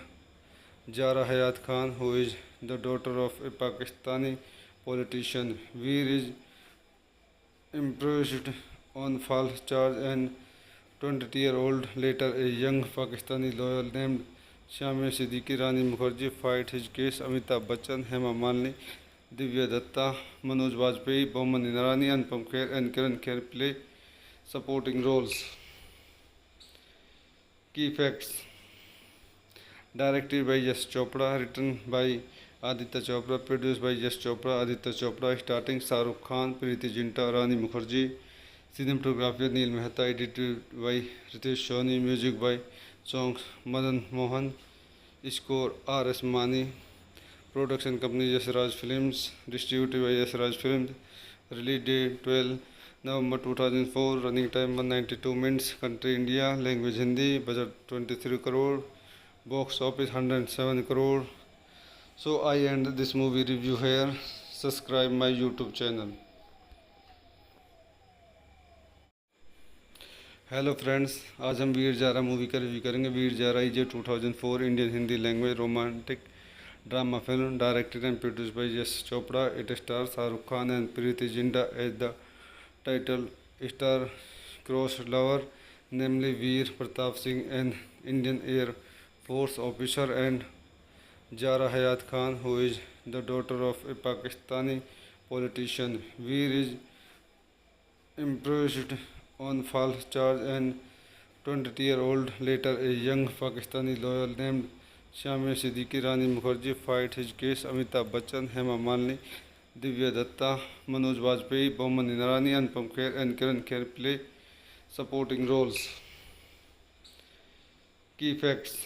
Zaara Hayat Khan, who is the daughter of a Pakistani politician. Veer is imprisoned on false charge, and 20-year-old later a young Pakistani lawyer named Shamir Siddiqui Rani Mukherjee fight his case. Amitabh Bachchan, Hema Malini, Divya Datta, Manoj Bajpayee, Boman Inarani, Anupam Kher, and Karan Kher play supporting roles. Key facts: directed by Yash Chopra, written by Aditya Chopra, produced by Yash Chopra, Aditya Chopra, starting Shahrukh Khan, Preeti Zinta, Rani Mukherjee. Cinematography Neil Mehta, edited by Ritesh Soni, music by songs Madan Mohan, score R.S. Mani, production company Yasraj Films, distributed by Yasraj Films, release date 12 November 2004, running time 192 minutes, country India, language Hindi, budget 23 crore, box office 107 crore. So I end this movie review here. Subscribe my YouTube channel. Hello friends, आज हम Veer Zaara movie का review करेंगे। Veer Zaara is a 2004 Indian Hindi language romantic drama film directed and produced by Yash Chopra. It star Shahrukh Khan and Preity Zinta as the title star cross lover, namely Veer Pratap Singh, an Indian air force officer, and Zaara Hayat Khan, who is the daughter of a Pakistani politician. Veer is imprisoned on false charge, and 20-year-old later a young Pakistani lawyer named Shamir Siddiqui Rani Mukherjee fight his case. Amitabh Bachchan, Hema Malini, Divya Datta, Manoj Bajpayee, Boman Inarani, Anupam Kher, and Karan Kher play supporting roles. Key facts: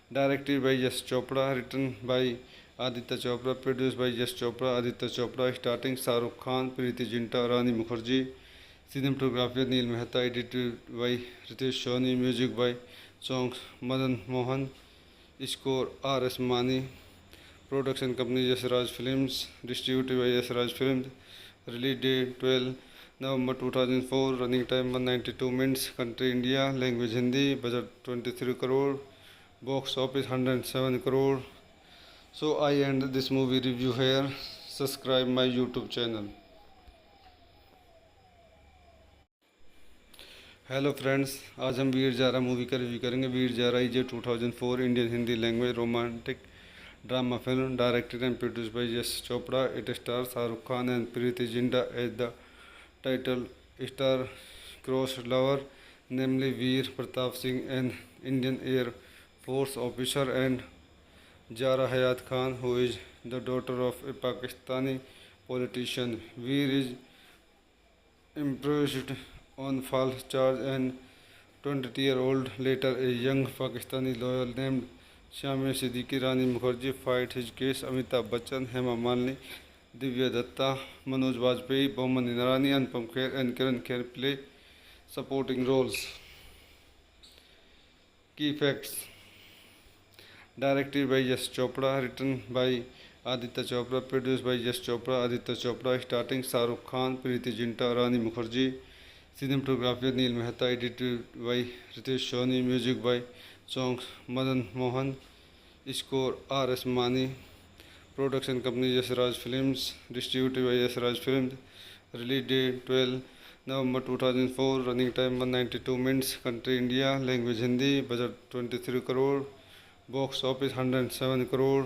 directed by Yash Chopra, written by Aditya Chopra, produced by Yash Chopra, Aditya Chopra, starting Shahrukh Khan, Preeti Zinta, Rani Mukherjee. Cinematography Neil Mehta, edited by Ritesh Soni, music by songs Madan Mohan, score R.S. Mani, production company Yasraj Films, distributed by Yasraj Films, release date 12 November 2004, running time 192 minutes, country India, language Hindi, budget 23 crore, box office 107 crore. So I end this movie review here. Subscribe my YouTube channel. Hello friends, आज हम Veer Zaara movie का review करेंगे। Veer Zaara is a 2004 Indian Hindi language romantic drama film directed and produced by Yash Chopra. It star Shahrukh Khan and Preity Zinta as the title star-crossed lover, namely Veer Pratap Singh, an Indian Air Force officer, and Zara Hayat Khan, who is the daughter of a Pakistani politician. Veer is imprisoned on false charge, and 20-year-old later a young Pakistani lawyer named Shamia Siddiqui Rani Mukherjee fight his case. Amitabh Bachchan, Hema Malini, Divya Dutta, Manoj Vajpayee, Boman Irani, Anupam Kher and Kiran Kher play supporting roles. Key facts. Directed by Yash Chopra, written by Aditya Chopra, produced by Yash Chopra, Aditya Chopra. Starting Shahrukh Khan, Preity Zinta, Rani Mukerji. Cinematography Neel Mehta. Edited by Ritesh Soni. Music by songs Madan Mohan. Score R S Mani. Production company Yashraj films. Distributed by Yashraj films. Release date 12 November 2004. Running time 192 minutes. Country India. Language Hindi. Budget 23 crore. Box office 107 crore.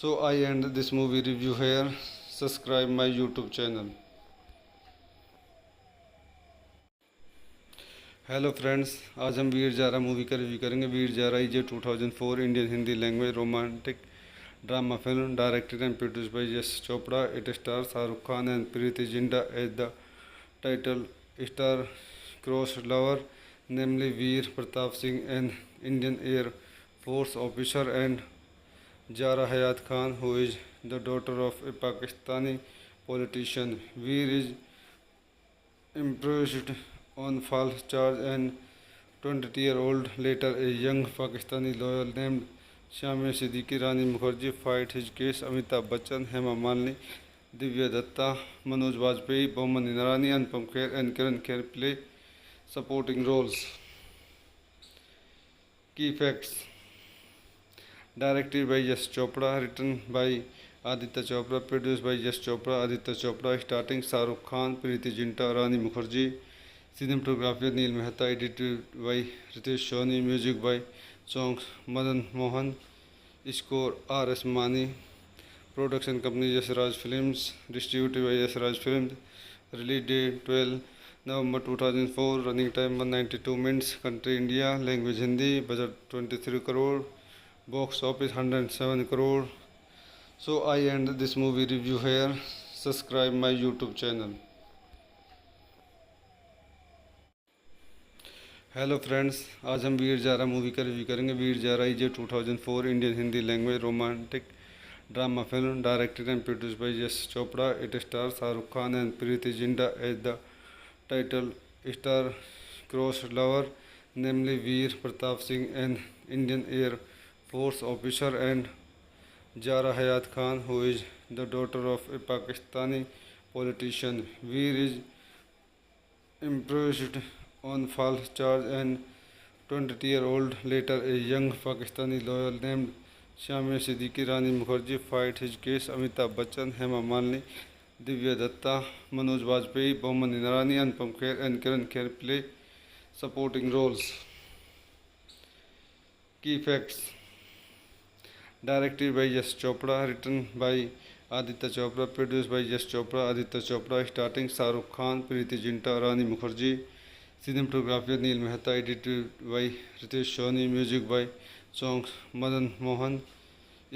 So I end this movie review here. Subscribe my YouTube channel. Hello friends, आज हम Veer Zaara movie का review करेंगे. Veer Zaara is a 2004 Indian Hindi language romantic drama film directed and produced by Yash Chopra. It star Shahrukh Khan and Preity Zinta as the title star-crossed lover, namely Veer Pratap Singh, an Indian Air Force officer, and Zara Hayat Khan, who is the daughter of a Pakistani politician. Veer is imprisoned on false charge, and 20-year-old later a young Pakistani lawyer named Shamiya Siddiqui Rani Mukerji fight his case. Amitabh Bachchan, Hema Malini, Divya Dutta, Manoj Vajpayee, Boman Irani, Anupam Kher and Kiran Kher play supporting roles. Key facts. Directed by Yash Chopra, written by Aditya Chopra, produced by Yash Chopra, Aditya Chopra. Starting Shahrukh Khan, Preity Zinta, Rani Mukerji. Cinematography Neel Mehta. Edited by Ritesh Soni. Music by songs Madan Mohan. Score R S Mani. Production company Yashraj films. Distributed by Yashraj films. Release date 12 November 2004. Running time 192 minutes. Country India. Language Hindi. Budget 23 crore. Box office 107 crore. So I end this movie review here. Subscribe my YouTube channel. Hello friends, आज हम Veer Zaara movie का review करेंगे. Veer Zaara is a 2004 Indian Hindi language romantic drama film directed and produced by Yash Chopra. It star Shahrukh Khan and Preity Zinta as the title star-crossed lover, namely Veer Pratap Singh, an Indian Air Force officer, and Zara Hayat Khan, who is the daughter of a Pakistani politician. Veer is imprisoned on false charge, and 20-year-old later a young Pakistani lawyer named Shamia Siddiqui Rani Mukherjee fight his case. Amitabh Bachchan, Hema Malini, Divya Datta, Manoj Vajpayee, Boman Irani, Anupam Kher and Kiran Kher play supporting roles. Key facts. Directed by Yash Chopra, written by Aditya Chopra, produced by Yash Chopra, Aditya Chopra. Starting Shahrukh Khan, Preeti Zinta, Rani Mukherjee. Cinematography Neil Mehta, edited by Ritesh Soni, music by songs Madan Mohan,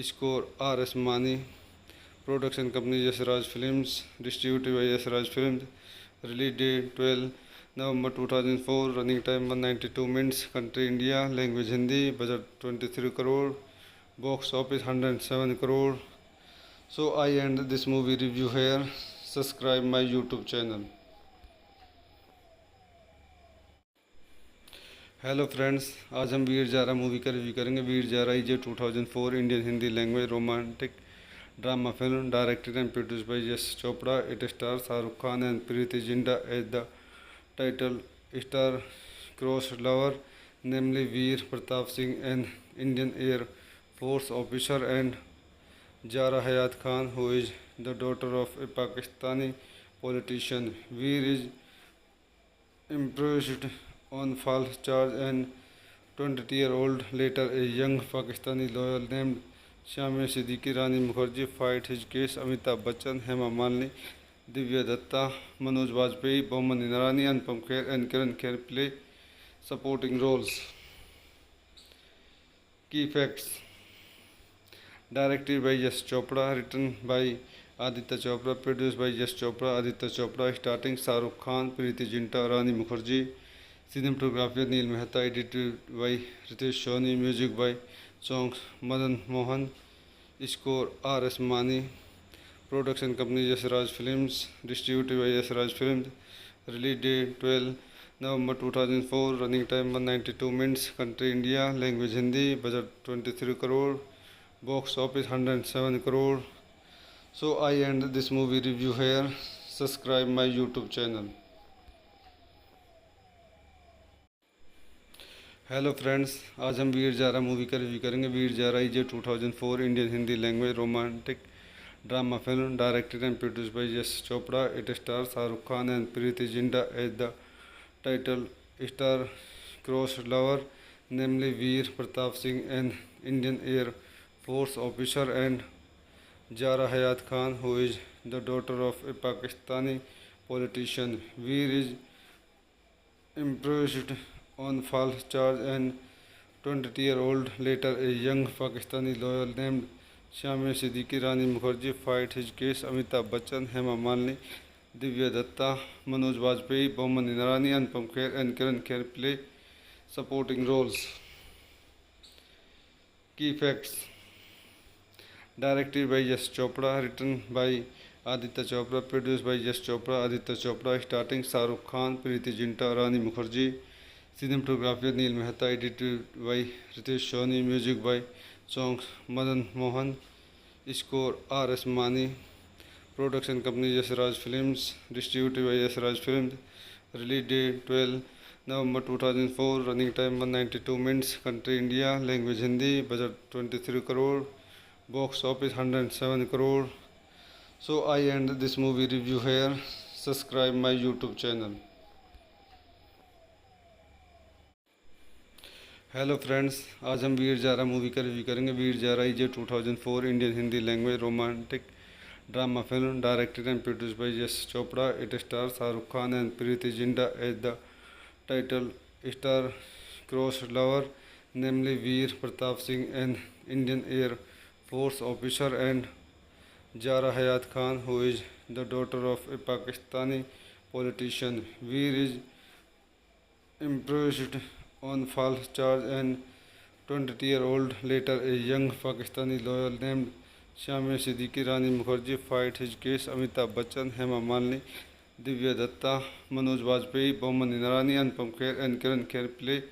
score R.S. Mani, production company Yasraj Films, distributed by Yasraj Films, release date 12 November 2004, running time 192 minutes, country India, language Hindi, budget 23 crore, box office 107 crore. So I end this movie review here. Subscribe my YouTube channel. Hello friends, आज हम Veer Zaara movie का review करेंगे. Veer Zaara is a 2004 Indian Hindi language romantic drama film directed and produced by Yash Chopra. It star Shahrukh Khan and Preity Zinta as the title star crossed lover, namely Veer Pratap Singh, an Indian Air Force officer, and Zara Hayat Khan, who is the daughter of a Pakistani politician. Veer is imprisoned on false charge, and 20-year-old later a young Pakistani lawyer named Shamia Siddiqui Rani Mukherjee fight his case. Amitabh Bachchan, Hema Malini, Divya Datta, Manoj Bajpayee, Boman Inarani, Anupam Kher, and Kiran Kher play supporting roles. Key facts: directed by Yash Chopra, written by Aditya Chopra, produced by Yash Chopra, Aditya Chopra, starting Shahrukh Khan, Preeti Zinta, Rani Mukherjee. Cinematography Neil Mehta, edited by Ritesh Soni, music by songs Madan Mohan, score R.S. Mani, production company Yash Raj Films, distributed by Yash Raj Films, release date 12 November 2004, running time 192 minutes, country India, language Hindi, budget 23 crore, box office 107 crore. So I end this movie review here. Subscribe my YouTube channel. Hello friends, आज हम Veer Zaara movie का review करेंगे। Veer Zaara is a 2004 Indian Hindi language romantic drama film directed and produced by Yash Chopra. It star Shahrukh Khan and Preity Zinta as the title star cross lover, namely Veer Pratap Singh, an Indian air force officer, and Zara Hayat Khan, who is the daughter of a Pakistani politician. Veer is imprisoned on false charge, and 20-year-old later a young Pakistani lawyer named Shamia Siddiqui Rani Mukherjee fight his case. Amitabh Bachchan, Hema Malini, Divya Datta, Manoj Bajpayee, Boman Inarani, Anupam Kher, and Kiran Kher play supporting roles. Key facts: directed by Yash Chopra, written by Aditya Chopra, produced by Yash Chopra, Aditya Chopra, starting Shahrukh Khan, Preeti Zinta, Rani Mukherjee. Cinematography Neil Mehta, edited by Ritesh Soni, music by songs Madan Mohan, score R.S. Mani, production company Yash Raj Films, distributed by Yash Raj Films, release date 12 November 2004, running time 192 minutes, country India, language Hindi, budget 23 crore, box office 107 crore. So I end this movie review here. Subscribe my YouTube channel. Hello friends, आज हम Veer Zaara movie का review करेंगे। Veer Zaara is a 2004 Indian Hindi language romantic drama film directed and produced by Yash Chopra. It star Shahrukh Khan and Preity Zinta as the title star cross lover, namely Veer Pratap Singh, an Indian air Force officer, and Zara Hayat Khan, who is the daughter of a Pakistani politician. Veer is imprisoned on false charge, and 20-year-old later a young Pakistani lawyer named Shamia Siddiqui Rani Mukherjee fight his case. Amitabh Bachchan, Hema Malini, Divya Datta, Manoj Bajpayee, Boman Inarani, Anupam Kher, and Kiran Kher play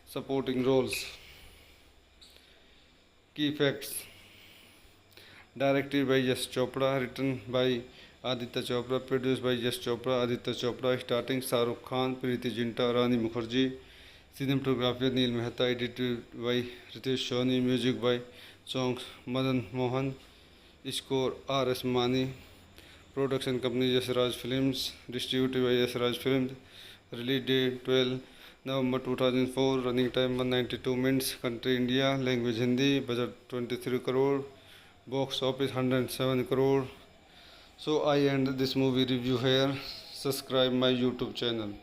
supporting roles. Key facts: directed by Yash Chopra, written by Aditya Chopra, produced by Yash Chopra, Aditya Chopra, starting Shahrukh Khan, Preeti Zinta, Rani Mukherjee. Cinematography Neil Mehta, edited by Ritesh Soni, music by songs Madan Mohan, score R.S. Mani, production company Yash Raj Films, distributed by Yash Raj Films, release date 12 November 2004, running time 192 minutes, country India, language Hindi, budget 23 crore, box office 107 crore. So I end this movie review here. Subscribe my YouTube channel.